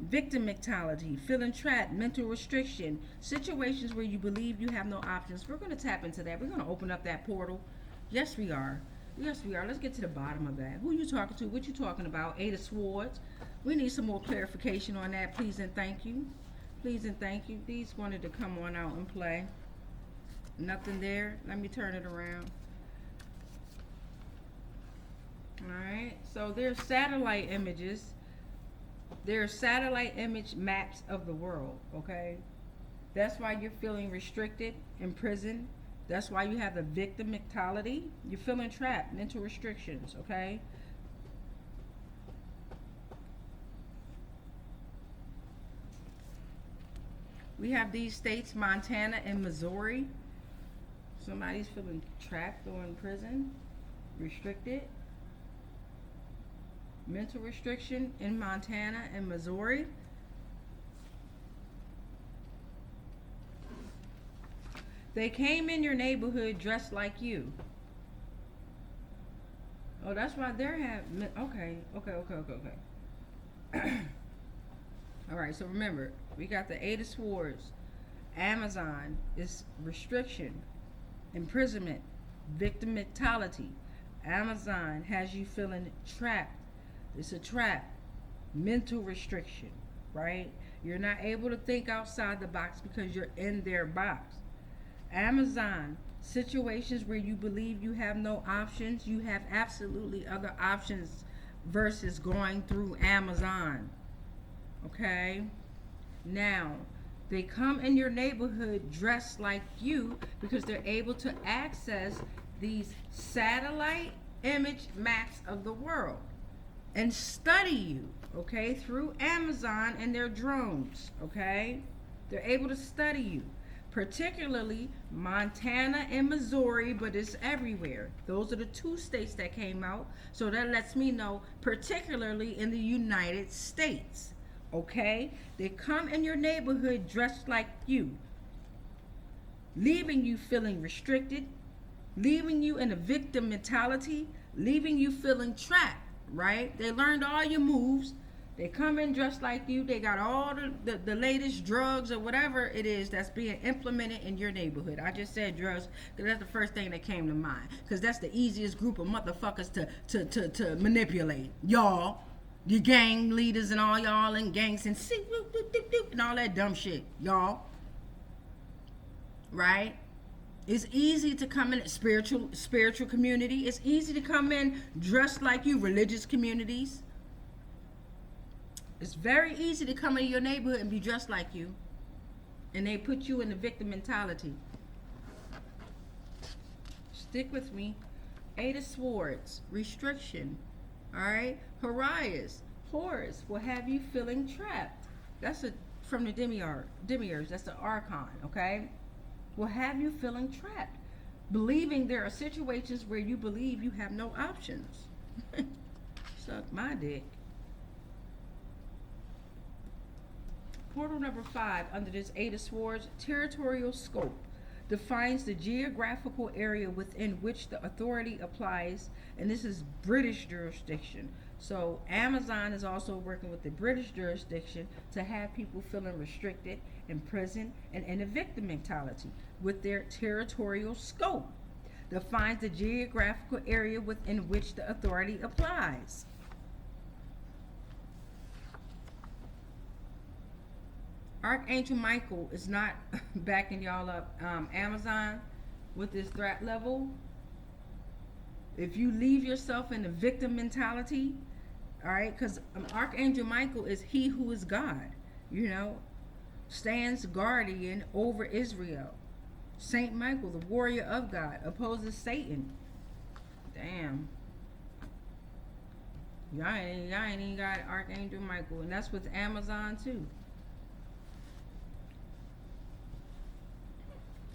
victim mentality, feeling trapped, mental restriction, situations where you believe you have no options. We're going to tap into that. We're going to open up that portal. Yes, we are. Let's get to the bottom of that. Who you talking to? What you talking about? 8 of Swords. We need some more clarification on that, please and thank you. These wanted to come on out and play. Nothing there. Let me turn it around. Alright, so there's satellite images. There's satellite image maps of the world, okay? That's why you're feeling restricted, imprisoned. That's why you have the victim mentality. You're feeling trapped, mental restrictions, okay? We have these states, Montana and Missouri. Somebody's feeling trapped or in prison, restricted. Mental restriction in Montana and Missouri. They came in your neighborhood dressed like you. Oh, that's why they're having. Okay. All right, so remember, we got the Eight of Swords. Amazon is restriction, imprisonment, victim mentality. Amazon has you feeling trapped. It's a trap. Mental restriction, right? You're not able to think outside the box because you're in their box. Amazon, situations where you believe you have no options, you have absolutely other options versus going through Amazon. Okay? Now, they come in your neighborhood dressed like you because they're able to access these satellite image maps of the world and study you, okay, through Amazon and their drones, okay? They're able to study you, particularly Montana and Missouri, but it's everywhere. Those are the two states that came out, so that lets me know, particularly in the United States, okay? They come in your neighborhood dressed like you, leaving you feeling restricted, leaving you in a victim mentality, leaving you feeling trapped. Right? They learned all your moves. They come in dressed like you. They got all the latest drugs or whatever it is that's being implemented in your neighborhood. I just said drugs because that's the first thing that came to mind. Because that's the easiest group of motherfuckers to manipulate. Y'all, your gang leaders and all y'all in gangs and all that dumb shit. Y'all. Right? It's easy to come in spiritual community. It's easy to come in dressed like you, religious communities. It's very easy to come in your neighborhood and be dressed like you. And they put you in the victim mentality. Stick with me. Eight of Swords, restriction. Alright? Horus will have you feeling trapped. That's from the Demiurge. That's the Archon, okay? Will have you feeling trapped, believing there are situations where you believe you have no options. Suck my dick. Portal number 5 under this Eight of Swords, territorial scope, defines the geographical area within which the authority applies, and this is British jurisdiction. So Amazon is also working with the British jurisdiction to have people feeling restricted, imprisoned, and in a victim mentality with their territorial scope. Defines the geographical area within which the authority applies. Archangel Michael is not backing y'all up. Amazon with this threat level. If you leave yourself in the victim mentality, all right, because Archangel Michael is he who is God, you know, stands guardian over Israel. Saint Michael, the warrior of God, opposes Satan. Damn. Y'all ain't even got Archangel Michael, and that's with Amazon too.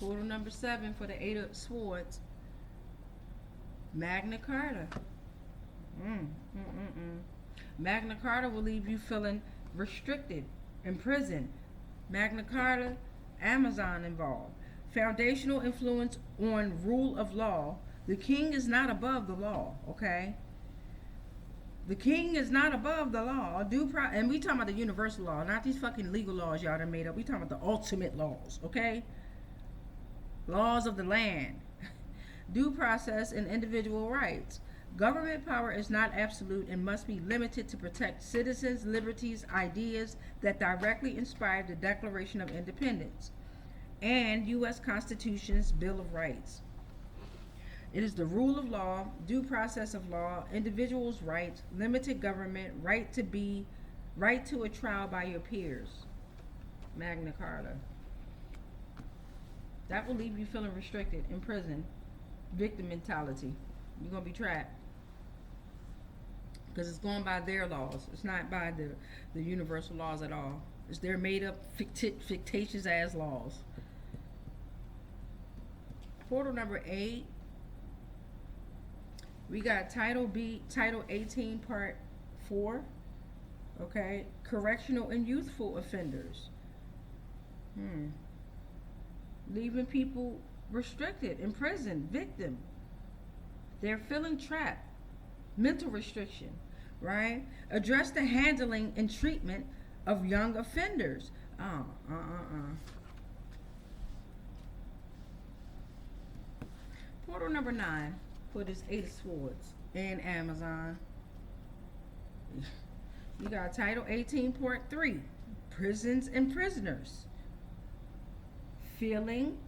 Portal number 7 for the Eight of Swords. Magna Carta. Magna Carta will leave you feeling restricted, imprisoned. Magna Carta, Amazon involved. Foundational influence on rule of law. The king is not above the law, okay? The king is not above the law. And we talking about the universal law, not these fucking legal laws y'all done made up. We talking about the ultimate laws, okay? Laws of the land. Due process and individual rights. Government power is not absolute and must be limited to protect citizens' liberties, ideas that directly inspired the Declaration of Independence and U.S. Constitution's Bill of Rights. It is the rule of law, due process of law, individuals' rights, limited government, right to a trial by your peers. Magna Carta. That will leave you feeling restricted, in prison, victim mentality. You're going to be trapped. Because it's going by their laws. It's not by the universal laws at all. It's their made up fictitious ass laws. Portal number 8. We got Title B, Title 18, Part 4. Okay. Correctional and youthful offenders. Leaving people restricted in prison, victim. They're feeling trapped. Mental restriction, right? Address the handling and treatment of young offenders. Portal number 9 for this 8 of Swords and Amazon. You got Title 18, Part 3. Prisons and prisoners. Feeling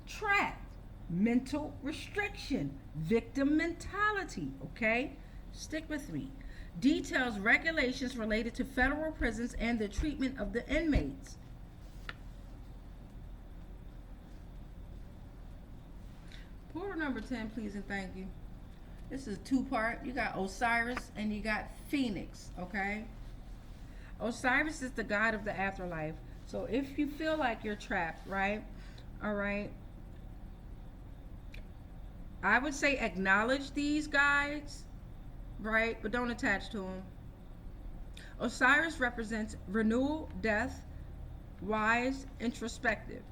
trapped. Mental restriction. Victim mentality. Okay? Stick with me. Details regulations related to federal prisons and the treatment of the inmates. Portal number 10, please and thank you. This is 2-part. You got Osiris and you got Phoenix, okay? Osiris is the god of the afterlife. So if you feel like you're trapped, right? All right. I would say acknowledge these guides, right? But don't attach to them. Osiris represents renewal, death, wise, introspective.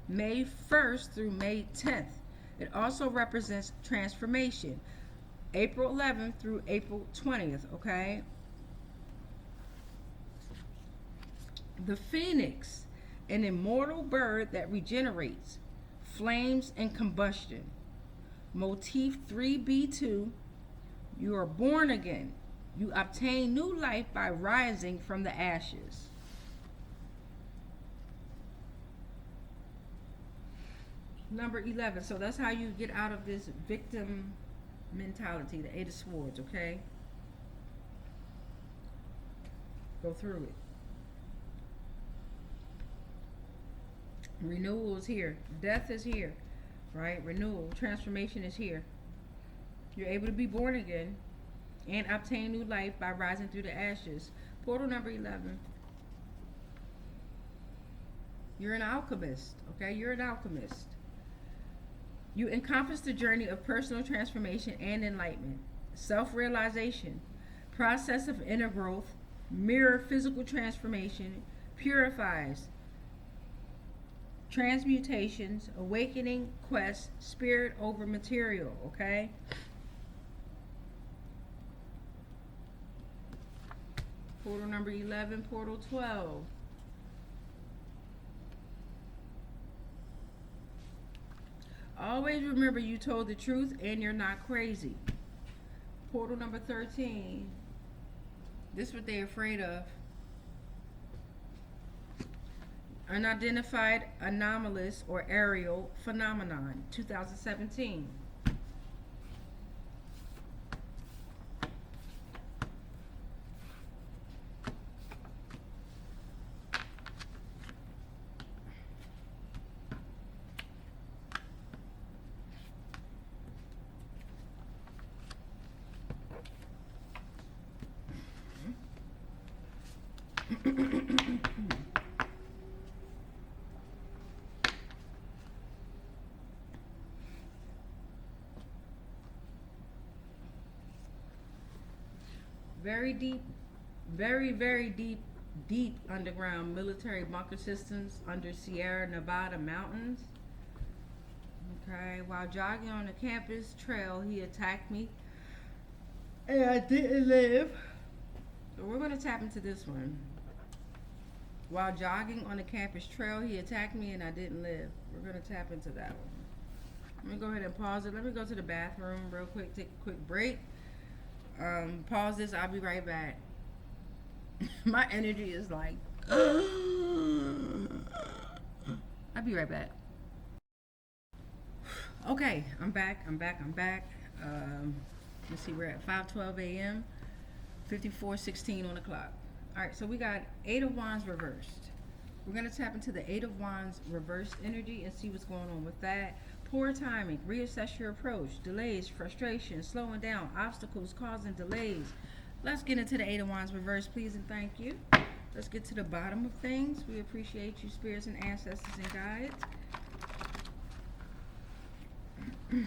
May 1st through May 10th. It also represents transformation. April 11th through April 20th, okay? The phoenix, an immortal bird that regenerates, flames and combustion. Motif 3B2, you are born again. You obtain new life by rising from the ashes. Number 11, so that's how you get out of this victim mentality, the 8 of Swords, okay? Go through it. Renewal is here. Death is here, right? Renewal, transformation is here. You're able to be born again and obtain new life by rising through the ashes. Portal number 11. You're an alchemist, okay? You're an alchemist. You encompass the journey of personal transformation and enlightenment, self-realization, process of inner growth, mirror physical transformation, purifies, transmutations, awakening, quest, spirit over material, okay? Portal number 11, portal 12. Always remember you told the truth and you're not crazy. Portal number 13. This is what they're afraid of. Unidentified anomalous or aerial phenomenon, 2017. Very deep, very deep underground military bunker systems under Sierra Nevada mountains. Okay, while jogging on the campus trail, he attacked me and I didn't live. So we're going to tap into this one. While jogging on the campus trail, he attacked me and I didn't live. We're going to tap into that one. Let me go ahead and pause it. Let me go to the bathroom real quick, take a quick break. Pause this, I'll be right back. My energy is like I'll be right back. Okay, I'm back. Let's see, we're at 5:12 a.m. 54:16 on the clock. Alright, so we got 8 of Wands reversed. We're gonna tap into the 8 of Wands reversed energy and see what's going on with that. Poor timing, reassess your approach, delays, frustration, slowing down, obstacles causing delays. Let's get into the 8 of Wands reverse, please and thank you. Let's get to the bottom of things. We appreciate you, spirits and ancestors and guides. Alright,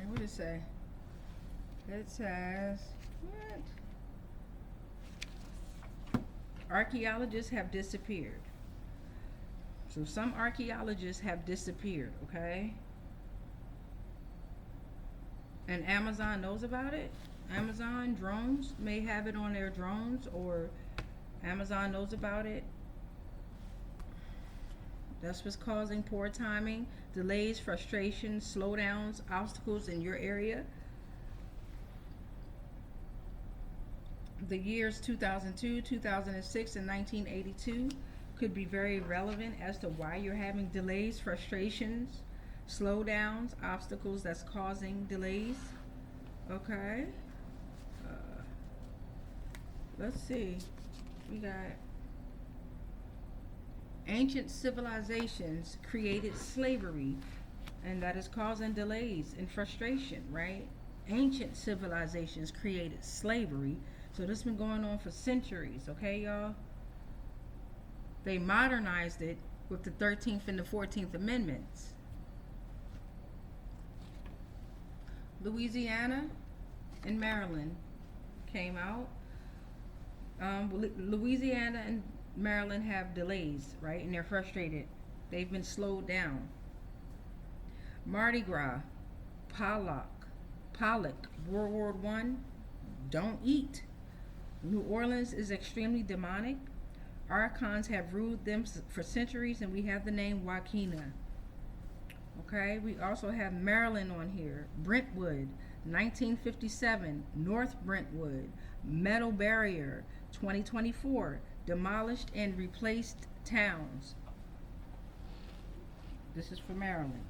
what does it say? It says, what? Archaeologists have disappeared. So some archaeologists have disappeared, okay? And Amazon knows about it. Amazon drones may have it on their drones, or Amazon knows about it. That's what's causing poor timing, delays, frustrations, slowdowns, obstacles in your area. The years 2002, 2006, and 1982 could be very relevant as to why you're having delays, frustrations, slowdowns, obstacles that's causing delays. Okay. Let's see. We got ancient civilizations created slavery, and that is causing delays and frustration, right? Ancient civilizations created slavery. So this has been going on for centuries, okay, y'all? They modernized it with the 13th and the 14th Amendments. Louisiana and Maryland came out. Louisiana and Maryland have delays, right? And they're frustrated. They've been slowed down. Mardi Gras, Pollock, World War I, don't eat. New Orleans is extremely demonic. Archons have ruled them for centuries, and we have the name Wakina. Okay, we also have Maryland on here. Brentwood, 1957. North Brentwood, metal barrier, 2024. Demolished and replaced towns. This is for Maryland.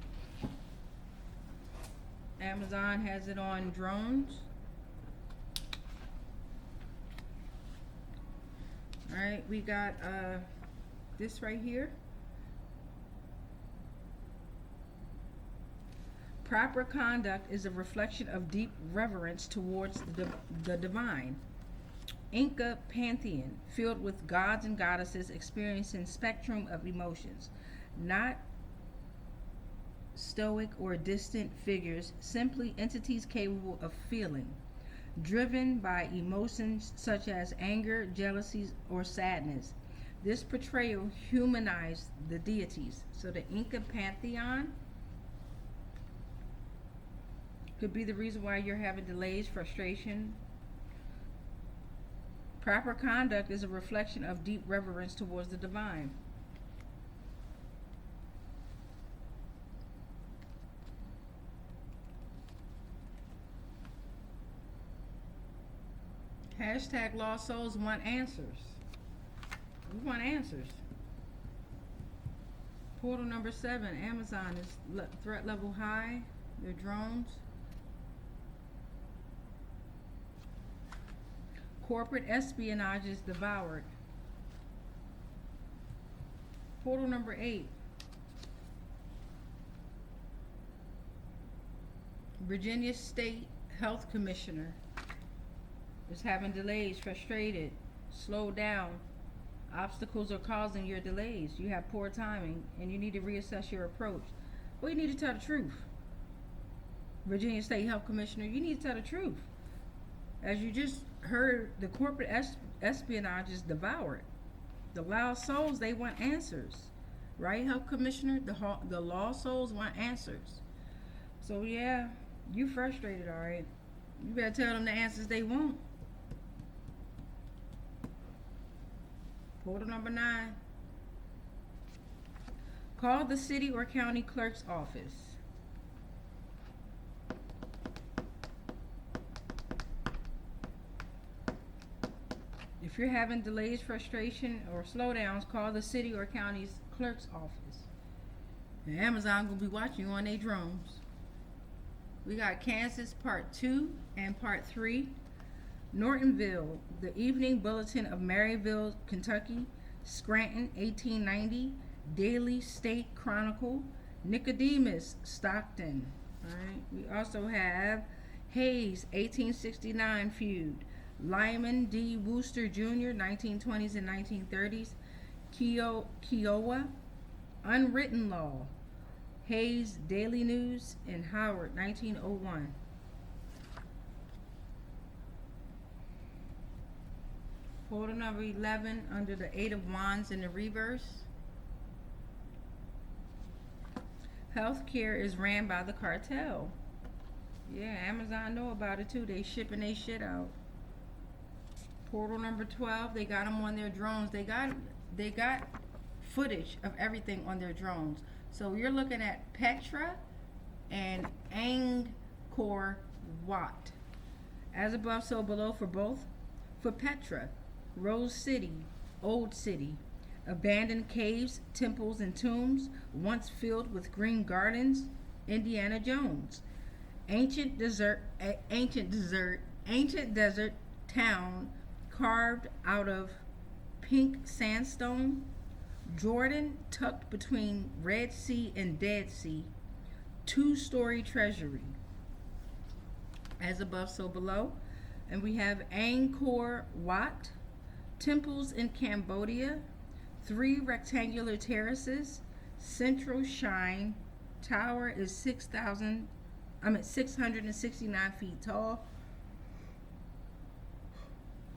Amazon has it on drones. Alright, we got this right here. Proper conduct is a reflection of deep reverence towards the divine. Inca pantheon, filled with gods and goddesses experiencing spectrum of emotions, not stoic or distant figures, simply entities capable of feeling, driven by emotions such as anger, jealousy, or sadness. This portrayal humanized the deities. So the Inca pantheon could be the reason why you're having delays, frustration. Proper conduct is a reflection of deep reverence towards the divine. Hashtag Lost Souls want answers. We want answers. Portal number 7, Amazon is threat level high. Their drones. Corporate espionage is devoured. Portal number 8. Virginia State Health Commissioner is having delays, frustrated, slowed down. Obstacles are causing your delays. You have poor timing, and you need to reassess your approach. Well, you need to tell the truth. Virginia State Health Commissioner, you need to tell the truth. As you just heard, the corporate espionage is devoured. The lost souls, they want answers. Right, Health Commissioner? The lost souls want answers. So, yeah, you frustrated, all right? You better tell them the answers they want. Portal number 9. Call the city or county clerk's office. If you're having delays, frustration, or slowdowns, call the city or county's clerk's office. And Amazon will be watching you on their drones. We got Kansas Part 2 and Part 3. Nortonville, the Evening Bulletin of Maryville, Kentucky. Scranton, 1890. Daily State Chronicle. Nicodemus, Stockton. All right. We also have Hayes, 1869 feud. Lyman D. Wooster Jr., 1920s and 1930s. Kiowa, Unwritten Law, Hayes Daily News, and Howard, 1901. Portal number 11 under the Eight of Wands in the reverse. Healthcare is ran by the cartel. Yeah, Amazon know about it too. They shipping they shit out. Portal number 12, they got them on their drones. They got footage of everything on their drones. So you're looking at Petra and Angkor Wat. As above, so below for both. For Petra, Rose City, Old City, abandoned caves, temples, and tombs, once filled with green gardens, Indiana Jones. Ancient desert town carved out of pink sandstone. Jordan tucked between Red Sea and Dead Sea. 2-story treasury. As above, so below. And we have Angkor Wat, temples in Cambodia, 3 rectangular terraces, central shrine, tower is 669 feet tall.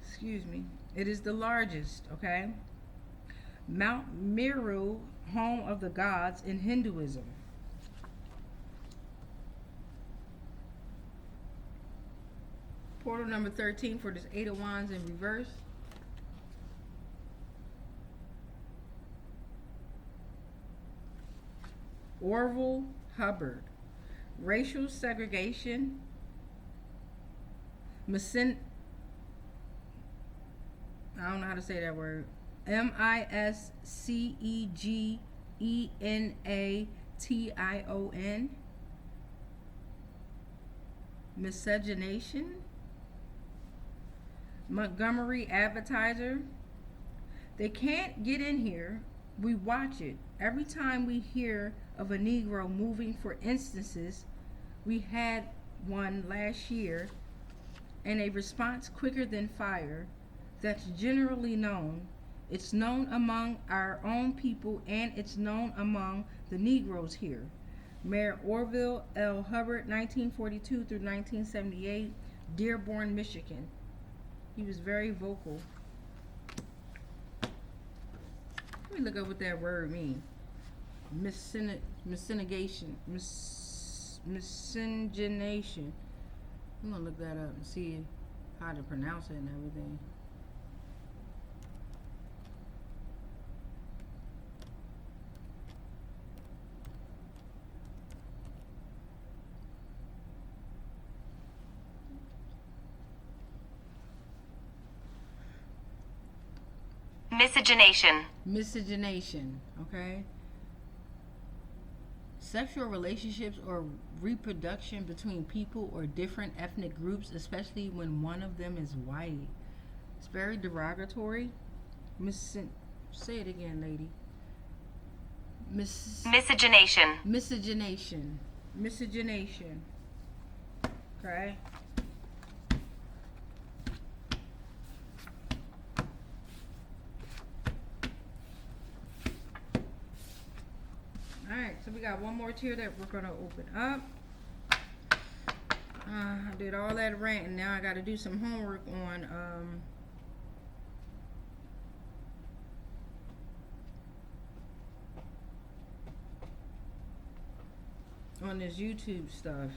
Excuse me. It is the largest, okay? Mount Meru, home of the gods in Hinduism. Portal number 13 for this Eight of Wands in reverse. Orville Hubbard. Racial segregation. I don't know how to say that word. Miscegenation. Miscegenation. Montgomery Advertiser. They can't get in here. We watch it. Every time we hear of a Negro moving, for instances, we had one last year, and a response quicker than fire that's generally known. It's known among our own people, and it's known among the Negroes here. Mayor Orville L. Hubbard, 1942 through 1978, Dearborn, Michigan. He was very vocal. Let me look up what that word means. Miscegenation. Miscegenation. I'm gonna look that up and see how to pronounce it and everything. Miscegenation, okay? Sexual relationships or reproduction between people or different ethnic groups, especially when one of them is white. It's very derogatory. Say it again, lady. Miscegenation. Okay? Alright, so we got one more tier that we're going to open up. I did all that ranting. Now I got to do some homework on this YouTube stuff.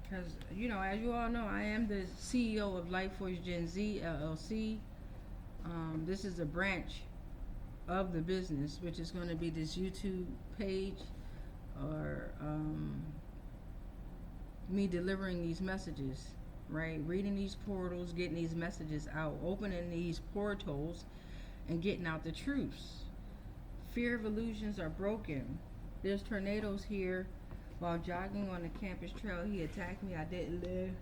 Because, you know, as you all know, I am the CEO of Life Force Gen Z, LLC. This is a branch of the business, which is going to be this YouTube page, or me delivering these messages, right? Reading these portals, getting these messages out, opening these portals, and getting out the truths. Fear of illusions are broken. There's tornadoes here. While jogging on the campus trail, he attacked me. I didn't live.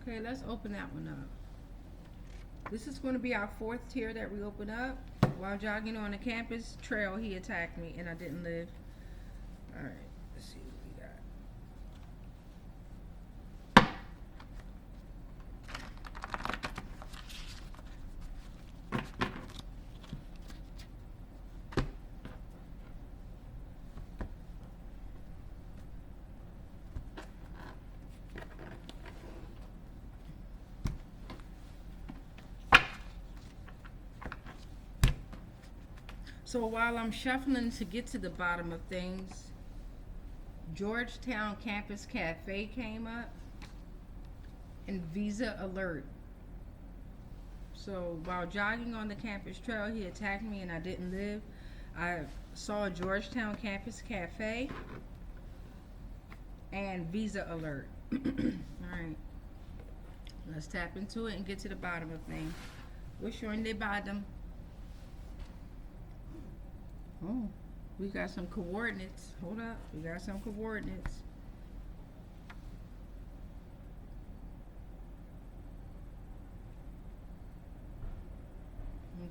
Okay, let's open that one up. This is going to be our 4th tier that we open up. While jogging on the campus trail, he attacked me and I didn't live. Alright, let's see what we got. So while I'm shuffling to get to the bottom of things, Georgetown Campus Cafe came up and Visa Alert. So while jogging on the campus trail, he attacked me and I didn't live. I saw Georgetown Campus Cafe and Visa Alert. Alright. Let's tap into it and get to the bottom of things. What's your in the bottom? Oh, we got some coordinates. Hold up. We got some coordinates.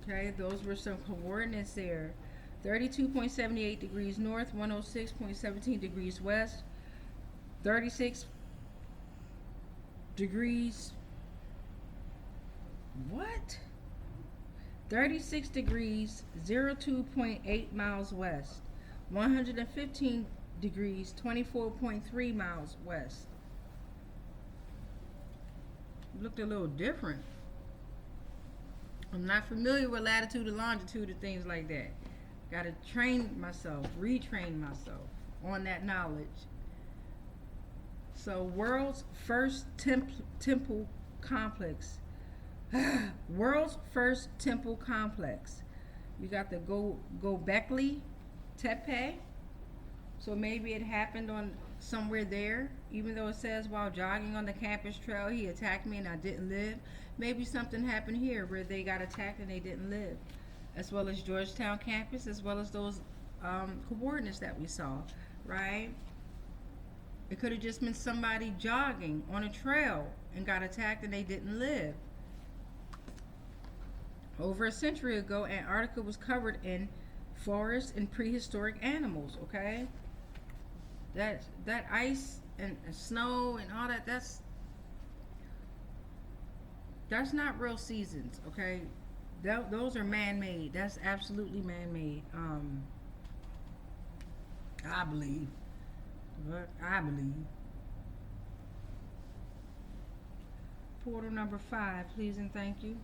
Okay, those were some coordinates there. 32.78 degrees north, 106.17 degrees west, 36 degrees. What? 36 degrees, 02.8 miles west, 115 degrees, 24.3 miles west. Looked a little different. I'm not familiar with latitude and longitude and things like that. Gotta train myself, retrain myself on that knowledge. So, world's first temple complex. World's first temple complex. You got the Göbekli Tepe. So maybe it happened on somewhere there. Even though it says while jogging on the campus trail, he attacked me and I didn't live. Maybe something happened here where they got attacked and they didn't live. As well as Georgetown campus, as well as those coordinates that we saw, right? It could have just been somebody jogging on a trail and got attacked and they didn't live. Over a century ago, Antarctica was covered in forests and prehistoric animals, okay? That ice and snow and all that, that's not real seasons, okay? Those are man-made. That's absolutely man-made. I believe. Portal number 5, please and thank you.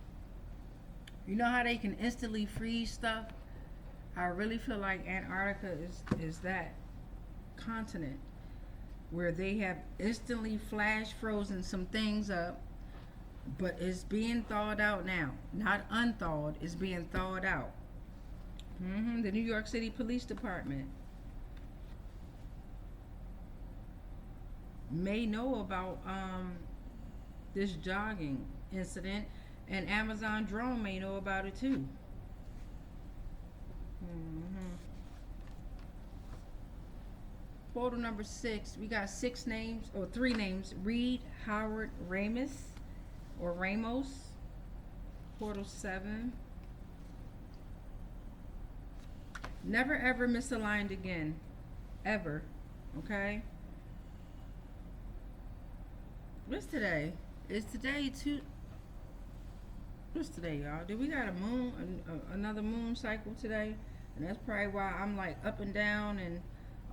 You know how they can instantly freeze stuff? I really feel like Antarctica is that continent where they have instantly flash frozen some things up, but it's being thawed out now. Not unthawed, it's being thawed out. The New York City Police Department may know about this jogging incident, and Amazon drone may know about it too. Portal number 6, we got 6 names, or 3 names. Reed Howard Ramos, or Ramos. Portal 7. Never ever misaligned again. Ever. Okay? What's today? Is today what's today, y'all? Did we got a moon, another moon cycle today? And that's probably why I'm like up and down and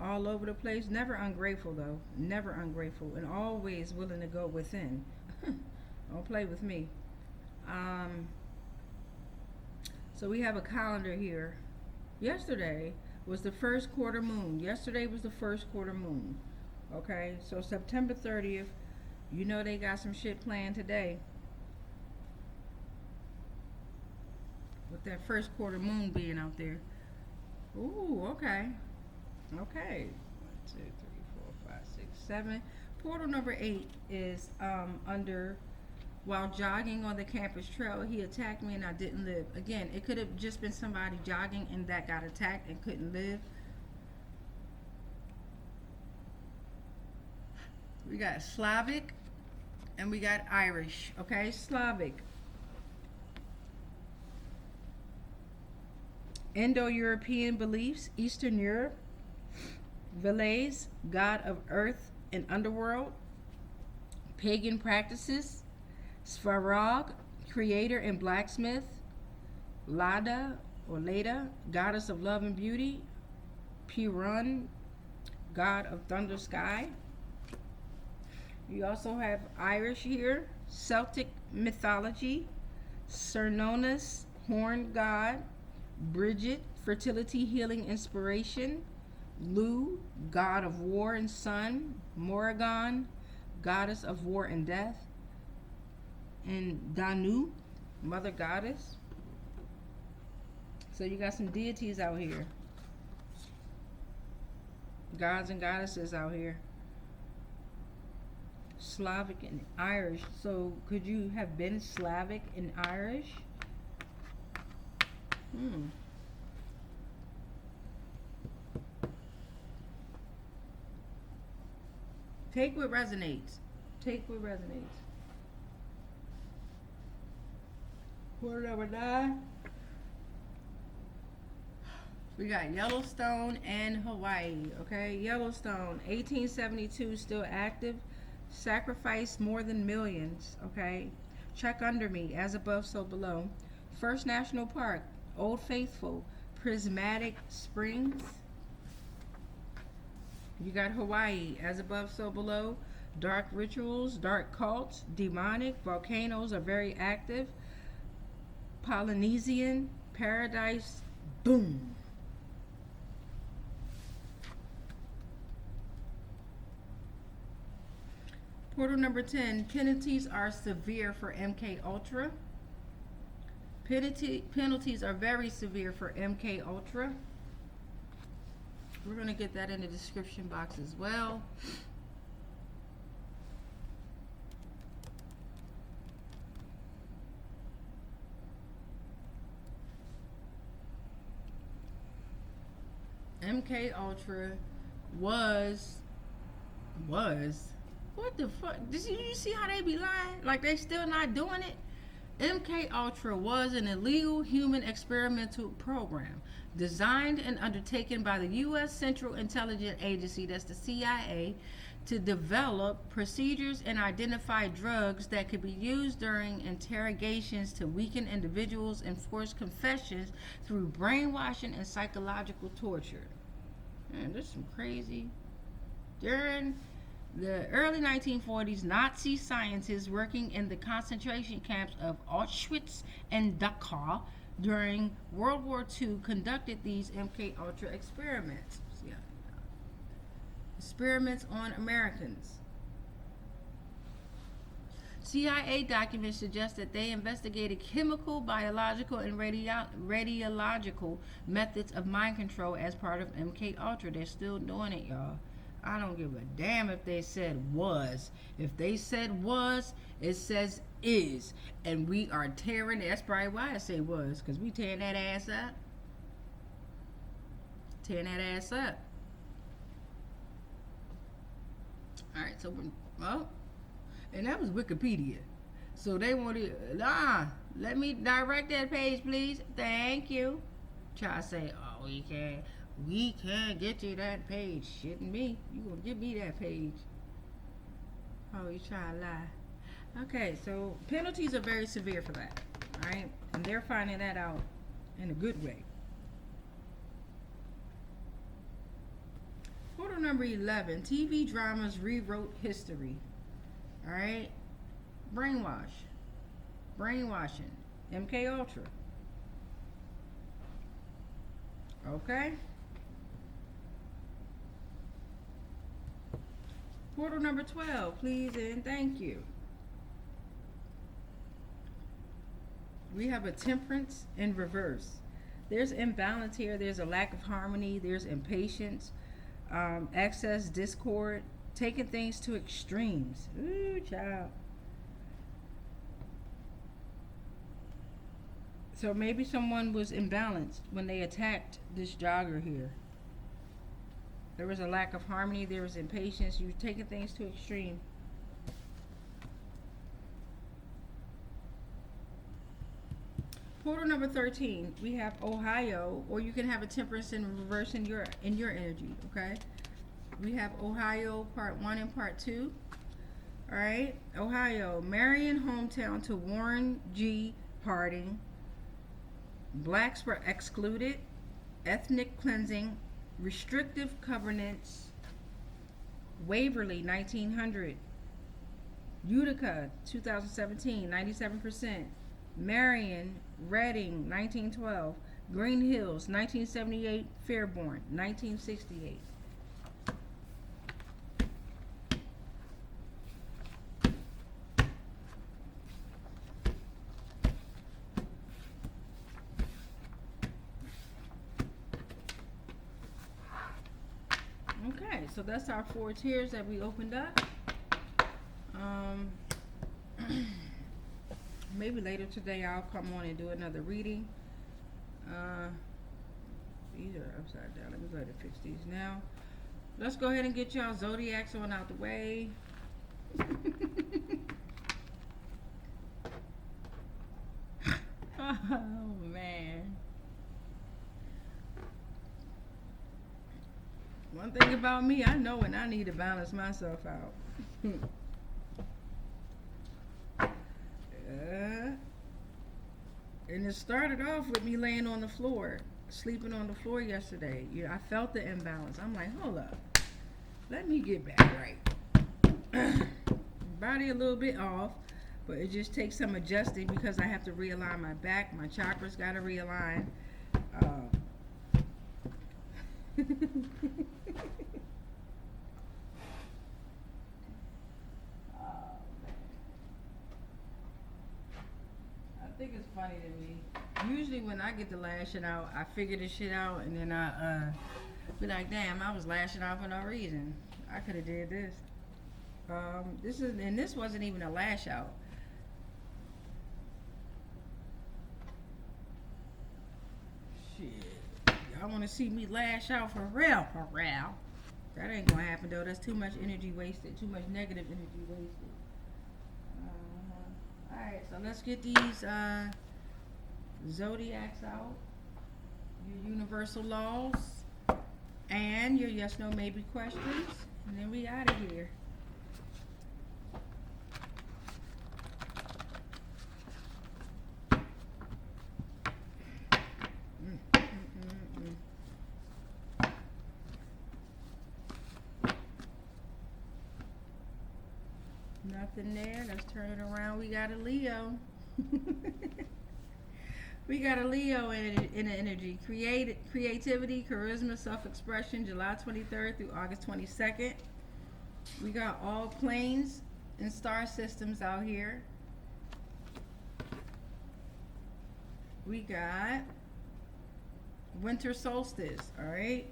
all over the place. Never ungrateful though. Never ungrateful. And always willing to go within. Don't play with me. So we have a calendar here. Yesterday was the first quarter moon. Yesterday was the first quarter moon. Okay, so September 30th, you know they got some shit planned today. With that first quarter moon being out there. Ooh, okay. Okay. 1, 2, 3, 4, 5, 6, 7. Portal number 8 is under while jogging on the campus trail, he attacked me and I didn't live. Again, it could have just been somebody jogging and that got attacked and couldn't live. We got Slavic and we got Irish. Okay, Slavic. Indo-European beliefs, Eastern Europe. Velez, god of earth and underworld. Pagan practices, Svarog, creator and blacksmith. Lada or Leda, goddess of love and beauty. Pirun, god of thunder sky. You also have Irish here, Celtic mythology, Cernunnos, horned god. Bridget, fertility, healing, inspiration. Lu, god of war and sun. Morrigan, goddess of war and death. And Danu, mother goddess. So you got some deities out here. Gods and goddesses out here. Slavic and Irish. So could you have been Slavic and Irish? Take what resonates. Take what resonates. Portal number 9. We got Yellowstone and Hawaii. Okay, Yellowstone, 1872, still active. Sacrificed more than millions. Okay, check under me, as above, so below. First National Park, Old Faithful, Prismatic Springs. You got Hawaii, as above, so below. Dark rituals, dark cults, demonic, volcanoes are very active. Polynesian, paradise, boom. Portal number 10, penalties are severe for MK Ultra. Penalties are very severe for MK Ultra. We're going to get that in the description box as well. MK Ultra was what the fuck? Did you see how they be lying? Like they still not doing it? MK Ultra was an illegal human experimental program designed and undertaken by the U.S. Central Intelligence Agency, that's the CIA, to develop procedures and identify drugs that could be used during interrogations to weaken individuals and force confessions through brainwashing and psychological torture. Man, this is some crazy. During the early 1940s, Nazi scientists working in the concentration camps of Auschwitz and Dachau during World War II conducted these MK Ultra experiments. Experiments on Americans. CIA documents suggest that they investigated chemical, biological, and radiological methods of mind control as part of MK Ultra. They're still doing it, y'all. I don't give a damn if they said was. If they said was, it says is. And we are tearing, that's probably why I say was, because we tearing that ass up. Tearing that ass up. Alright, so, well, and that was Wikipedia. So they wanted, let me direct that page, please. Thank you. Try to say, oh, we can't get you that page. Shitting me. You gonna give me that page. Oh, you try to lie. Okay, so penalties are very severe for that. Alright? And they're finding that out in a good way. Portal number 11. TV dramas rewrote history. Alright? Brainwashing. MK Ultra. Okay? Portal number 12, please and thank you. We have a temperance in reverse. There's imbalance here. There's a lack of harmony. There's impatience, excess discord, taking things to extremes. Ooh, child. So maybe someone was imbalanced when they attacked this jogger here. There was a lack of harmony. There was impatience. You were taking things to extreme. Portal number 13, we have Ohio, or you can have a temperance in reverse in your energy, okay? We have Ohio part 1 and part 2. All right, Ohio, Marion hometown to Warren G. Harding. Blacks were excluded. Ethnic cleansing. Restrictive covenants. Waverly, 1900. Utica, 2017, 97%. Marion, Reading, 1912. Green Hills, 1978. Fairborn, 1968. Okay, so that's our 4 tiers that we opened up. Maybe later today I'll come on and do another reading. These are upside down. Let me go ahead and fix these now. Let's go ahead and get y'all zodiacs on out the way. Oh man. One thing about me, I know when I need to balance myself out. And it started off with me laying on the floor, sleeping on the floor yesterday. I felt the imbalance. I'm like, hold up, let me get back right. Body a little bit off, but it just takes some adjusting because I have to realign my back. My chakras got to realign. I think it's funny to me. Usually when I get to lashing out, I figure this shit out, and then I be like, damn, I was lashing out for no reason. I could have did this. This wasn't even a lash out. Shit, y'all want to see me lash out for real? For real? That ain't gonna happen though. That's too much energy wasted. Too much negative energy wasted. Alright, so let's get these zodiacs out, your universal laws, and your yes, no, maybe questions, and then we out of here. Nothing there. Let's turn it around. We got a Leo. We got a Leo in the energy. Creativity, charisma, self-expression, July 23rd through August 22nd. We got all planes and star systems out here. We got winter solstice, all right?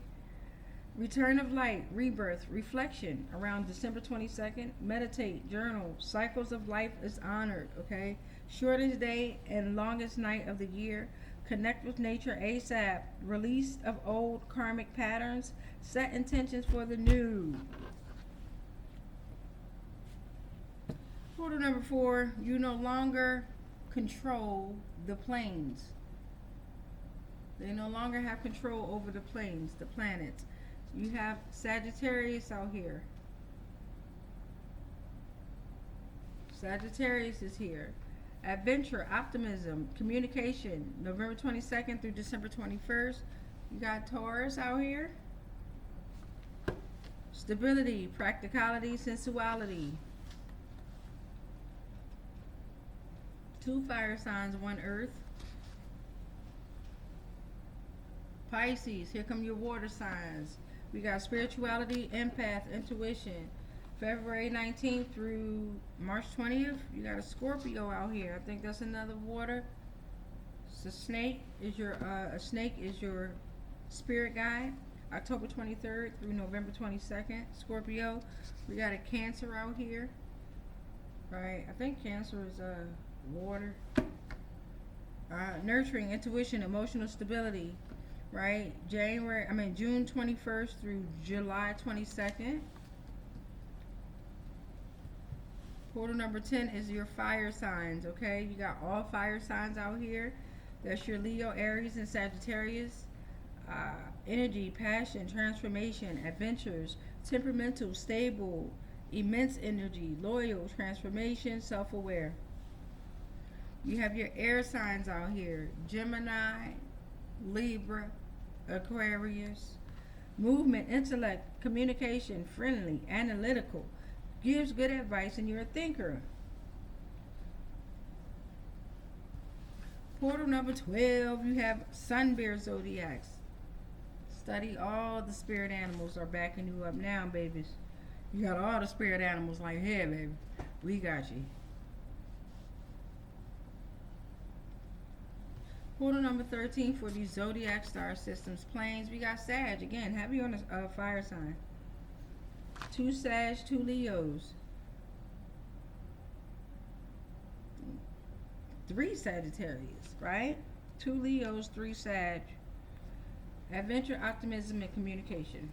Return of light, rebirth, reflection around December 22nd. Meditate, journal, cycles of life is honored, okay? Shortest day and longest night of the year. Connect with nature ASAP. Release of old karmic patterns. Set intentions for the new. Portal number 4, you no longer control the planes. They no longer have control over the planes, the planets. You have Sagittarius out here. Sagittarius is here. Adventure, optimism, communication, November 22nd through December 21st. You got Taurus out here. Stability, practicality, sensuality. 2 fire signs, 1 earth. Pisces, here come your water signs. We got spirituality, empath, intuition. February 19th through March 20th, you got a Scorpio out here. I think that's another water. So snake is your spirit guide. October 23rd through November 22nd, Scorpio. We got a Cancer out here. Right, I think Cancer is water. Nurturing, intuition, emotional stability. Right, June 21st through July 22nd. Portal number 10 is your fire signs, okay? You got all fire signs out here. That's your Leo, Aries, and Sagittarius. Energy, passion, transformation, adventures, temperamental, stable, immense energy, loyal, transformation, self-aware. You have your air signs out here: Gemini, Libra, Aquarius. Movement, intellect, communication, friendly, analytical, gives good advice, and you're a thinker. Portal number 12, you have Sun Bear Zodiacs. Study all the spirit animals are backing you up now, babies. You got all the spirit animals like, hey, baby, we got you. Portal number 13 for these zodiac star systems planes. We got Sag again, heavy on the fire sign. 2 Sag, 2 Leos. 3 Sagittarius, right? 2 Leos, 3 Sag. Adventure, optimism, and communication.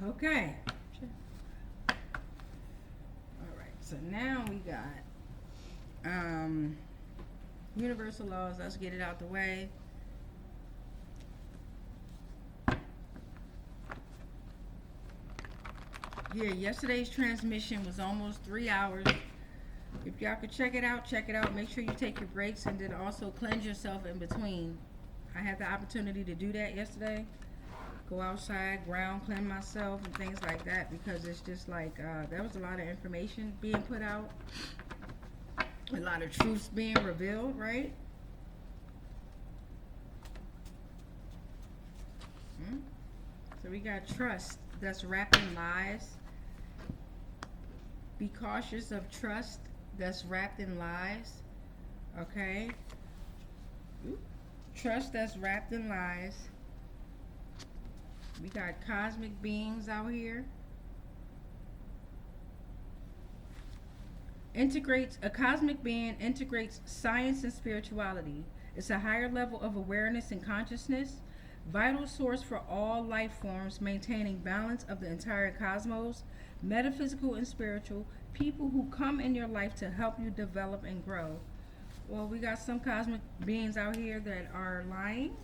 Okay. All right. So now we got universal laws. Let's get it out the way. Yeah, yesterday's transmission was almost 3 hours. If y'all could check it out, check it out. Make sure you take your breaks and then also cleanse yourself in between. I had the opportunity to do that yesterday. Go outside, ground, cleanse myself and things like that, because it's just like there was a lot of information being put out. A lot of truths being revealed, right? So we got trust that's wrapped in lies. Be cautious of trust that's wrapped in lies. Okay? Trust that's wrapped in lies. We got cosmic beings out here. A cosmic being integrates science and spirituality. It's a higher level of awareness and consciousness, vital source for all life forms, maintaining balance of the entire cosmos, metaphysical and spiritual, people who come in your life to help you develop and grow. Well, we got some cosmic beings out here that are lying.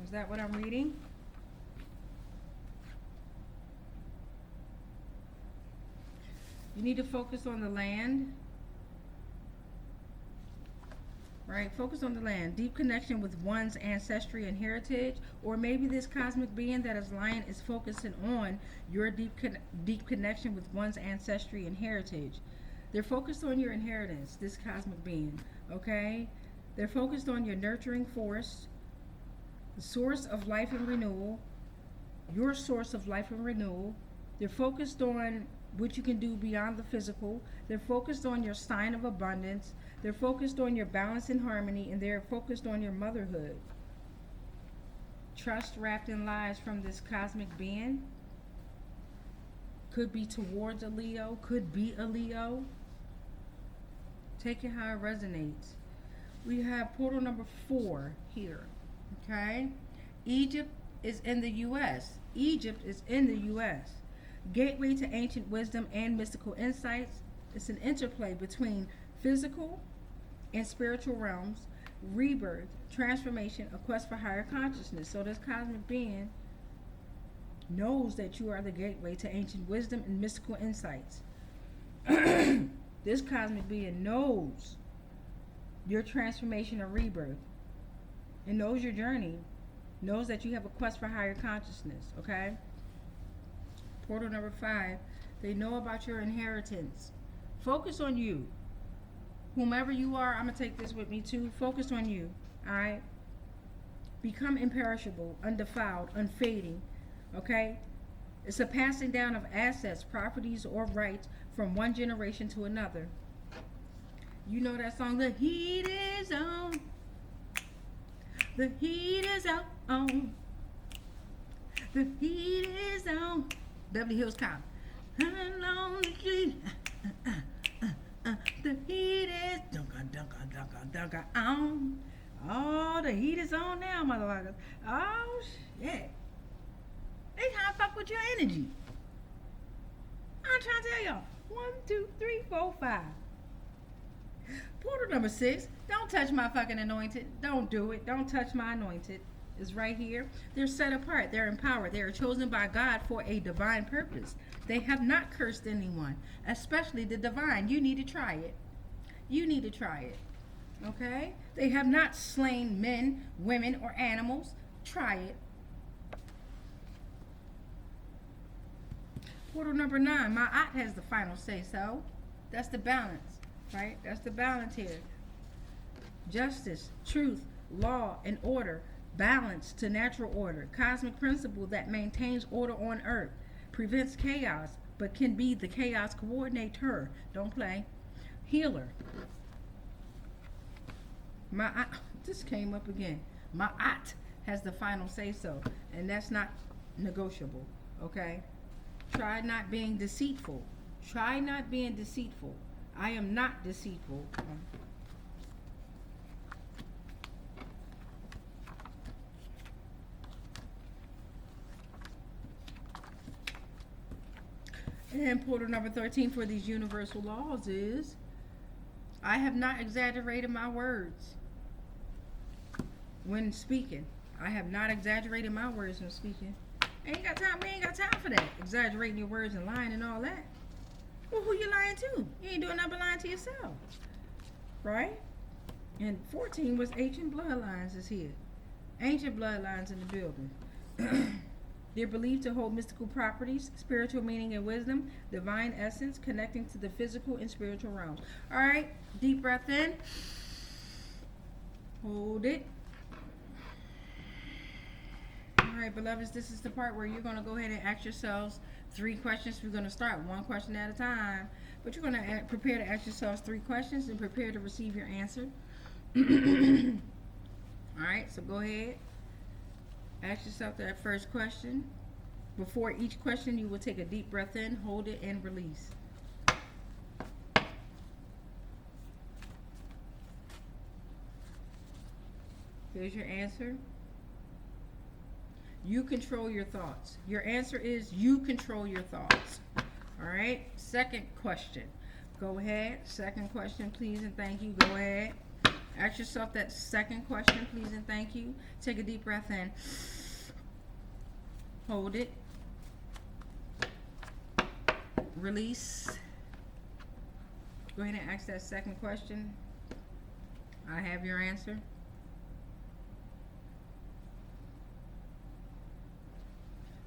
Is that what I'm reading? You need to focus on the land. Right? Focus on the land. Deep connection with one's ancestry and heritage. Or maybe this cosmic being that is lying is focusing on your deep connection with one's ancestry and heritage. They're focused on your inheritance, this cosmic being. Okay? They're focused on your nurturing force, the source of life and renewal, your source of life and renewal. They're focused on what you can do beyond the physical. They're focused on your sign of abundance. They're focused on your balance and harmony, and they're focused on your motherhood. Trust wrapped in lies from this cosmic being. Could be towards a Leo, could be a Leo. Take it how it resonates. We have portal number 4 here. Okay? Egypt is in the U.S. Egypt is in the U.S. Gateway to ancient wisdom and mystical insights. It's an interplay between physical and spiritual realms, rebirth, transformation, a quest for higher consciousness. So this cosmic being knows that you are the gateway to ancient wisdom and mystical insights. This cosmic being knows your transformation or rebirth. It knows your journey. Knows that you have a quest for higher consciousness. Okay? Portal number 5. They know about your inheritance. Focus on you. Whomever you are, I'm going to take this with me too. Focus on you. Alright? Become imperishable, undefiled, unfading. Okay? It's a passing down of assets, properties, or rights from one generation to another. You know that song, The Heat is On. The heat is on. The heat is on. Beverly Hills Cop. Along the street. The heat is. Don't go on. Oh, the heat is on now, motherfuckers. Oh, shit. They trying to fuck with your energy. I'm trying to tell y'all. 1, 2, 3, 4, 5. Portal number 6. Don't touch my fucking anointed. Don't do it. Don't touch my anointed. Is right here. They're set apart. They're empowered. They are chosen by God for a divine purpose. They have not cursed anyone, especially the divine. You need to try it. You need to try it. Okay? They have not slain men, women, or animals. Try it. Portal number 9. My aunt has the final say so. That's the balance, right? That's the balance here. Justice, truth, law, and order. Balance to natural order. Cosmic principle that maintains order on earth. Prevents chaos, but can be the chaos coordinator. Don't play. Healer. My aunt, this came up again. My aunt has the final say so, and that's not negotiable. Okay? Try not being deceitful. Try not being deceitful. I am not deceitful. And portal number 13 for these universal laws is, I have not exaggerated my words when speaking. I have not exaggerated my words when speaking. Ain't got time. We ain't got time for that. Exaggerating your words and lying and all that. Well, who you lying to? You ain't doing nothing but lying to yourself. Right? And 14 was ancient bloodlines is here. Ancient bloodlines in the building. They're believed to hold mystical properties, spiritual meaning and wisdom, divine essence, connecting to the physical and spiritual realms. All right, deep breath in. Hold it. All right, beloveds, this is the part where you're going to go ahead and ask yourselves 3 questions. We're going to start 1 question at a time, but you're going to prepare to ask yourselves 3 questions and prepare to receive your answer. All right, so go ahead. Ask yourself that first question. Before each question, you will take a deep breath in, hold it, and release. Here's your answer. You control your thoughts. Your answer is you control your thoughts. All right? Second question. Go ahead. Second question, please and thank you. Go ahead. Ask yourself that second question, please and thank you. Take a deep breath in. Hold it. Release. Go ahead and ask that second question. I have your answer.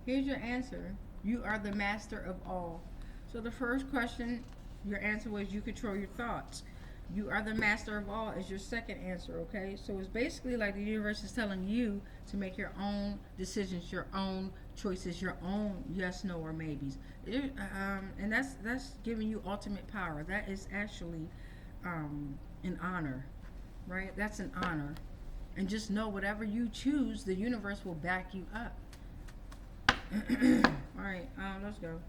Here's your answer. You are the master of all. So the first question, your answer was you control your thoughts. You are the master of all is your second answer, okay? So it's basically like the universe is telling you to make your own decisions, your own choices, your own yes, no, or maybes. And that's giving you ultimate power. That is actually an honor, right? That's an honor. And just know whatever you choose, the universe will back you up. All right, let's go.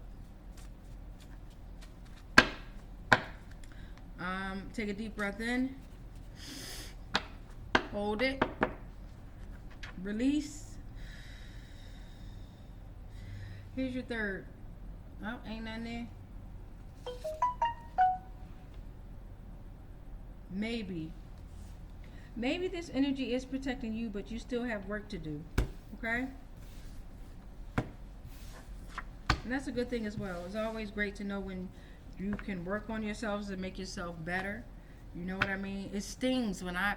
Take a deep breath in. Hold it. Release. Here's your third. Oh, ain't nothing there. Maybe this energy is protecting you, but you still have work to do. Okay? And that's a good thing as well. It's always great to know when you can work on yourselves and make yourself better. You know what I mean? It stings when I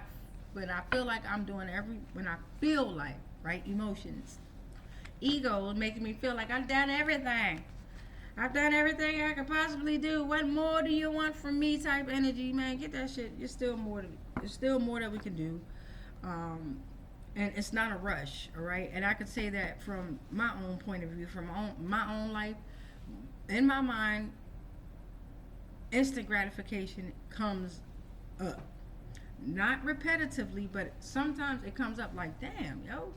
feel like I'm doing when I feel like, right, emotions. Ego is making me feel like I've done everything. I've done everything I could possibly do. What more do you want from me type energy, man? Get that shit. There's still more that we can do. And it's not a rush, all right? And I could say that from my own point of view, from my own life. In my mind, instant gratification comes up. Not repetitively, but sometimes it comes up like, damn, yo,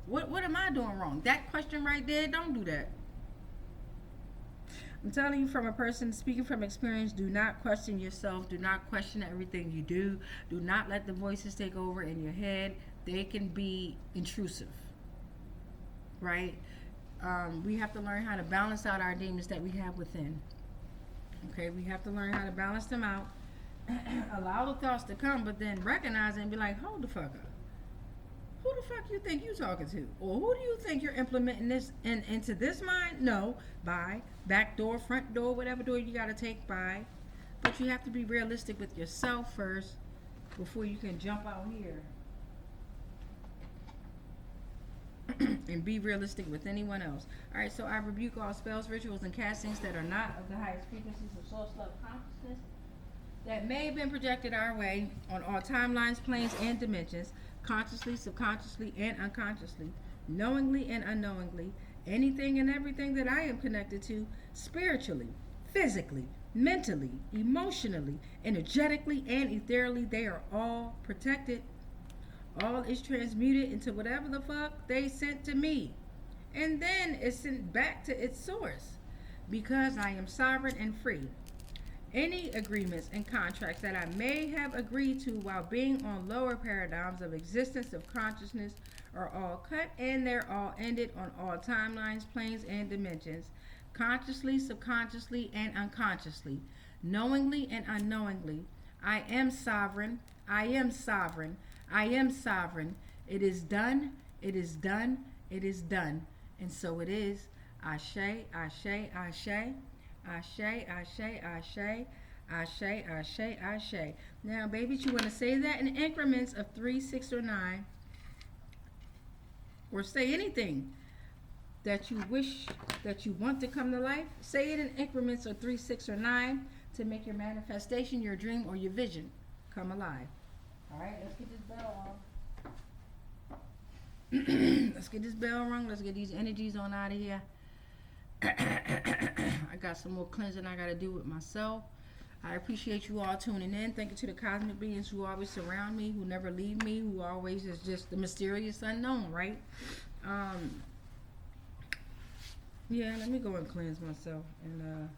what am I doing wrong? That question right there, don't do that. I'm telling you from a person speaking from experience, do not question yourself. Do not question everything you do. Do not let the voices take over in your head. They can be intrusive, right? We have to learn how to balance out our demons that we have within. Okay, we have to learn how to balance them out. Allow the thoughts to come, but then recognize it and be like, hold the fuck up. Who the fuck you think you talking to? Or who do you think you're implementing this into this mind? No, by back door, front door, whatever door you gotta take by. But you have to be realistic with yourself first before you can jump out here and be realistic with anyone else. Alright, so I rebuke all spells, rituals, and castings that are not of the highest frequencies of source love consciousness that may have been projected our way on all timelines, planes, and dimensions, consciously, subconsciously, and unconsciously, knowingly and unknowingly, anything and everything that I am connected to, spiritually, physically, mentally, emotionally, energetically, and ethereally, they are all protected. All is transmuted into whatever the fuck they sent to me. And then it's sent back to its source. Because I am sovereign and free. Any agreements and contracts that I may have agreed to while being on lower paradigms of existence of consciousness are all cut and they're all ended on all timelines, planes, and dimensions, consciously, subconsciously, and unconsciously, knowingly and unknowingly. I am sovereign. I am sovereign. I am sovereign. It is done. It is done. It is done. And so it is. Ashe, ashe, ashe. Ashe, ashe, ashe. Ashe, ashe, ashe. Now, babies, you want to say that in increments of 3, 6, or 9. Or say anything that you wish, that you want to come to life. Say it in increments of 3, 6, or 9 to make your manifestation, your dream, or your vision come alive. All right, let's get this bell on. Let's get this bell rung. Let's get these energies on out of here. I got some more cleansing I got to do with myself. I appreciate you all tuning in. Thank you to the cosmic beings who always surround me, who never leave me, who always is just the mysterious unknown, right? Yeah, let me go and cleanse myself and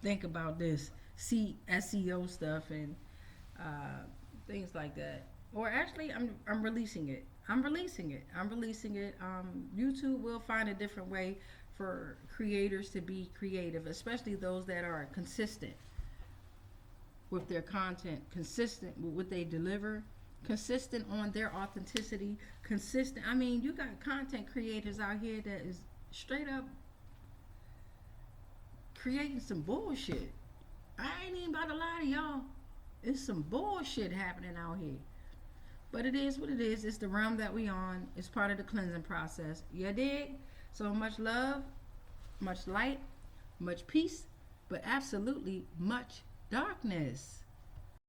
think about this SEO stuff and things like that. Or actually, I'm releasing it. I'm releasing it. YouTube will find a different way for creators to be creative, especially those that are consistent with their content, consistent with what they deliver, consistent on their authenticity, consistent. I mean, you got content creators out here that is straight up creating some bullshit. I ain't even about to lie to y'all. It's some bullshit happening out here. But it is what it is. It's the realm that we on. It's part of the cleansing process. You dig? So much love, much light, much peace, but absolutely much darkness.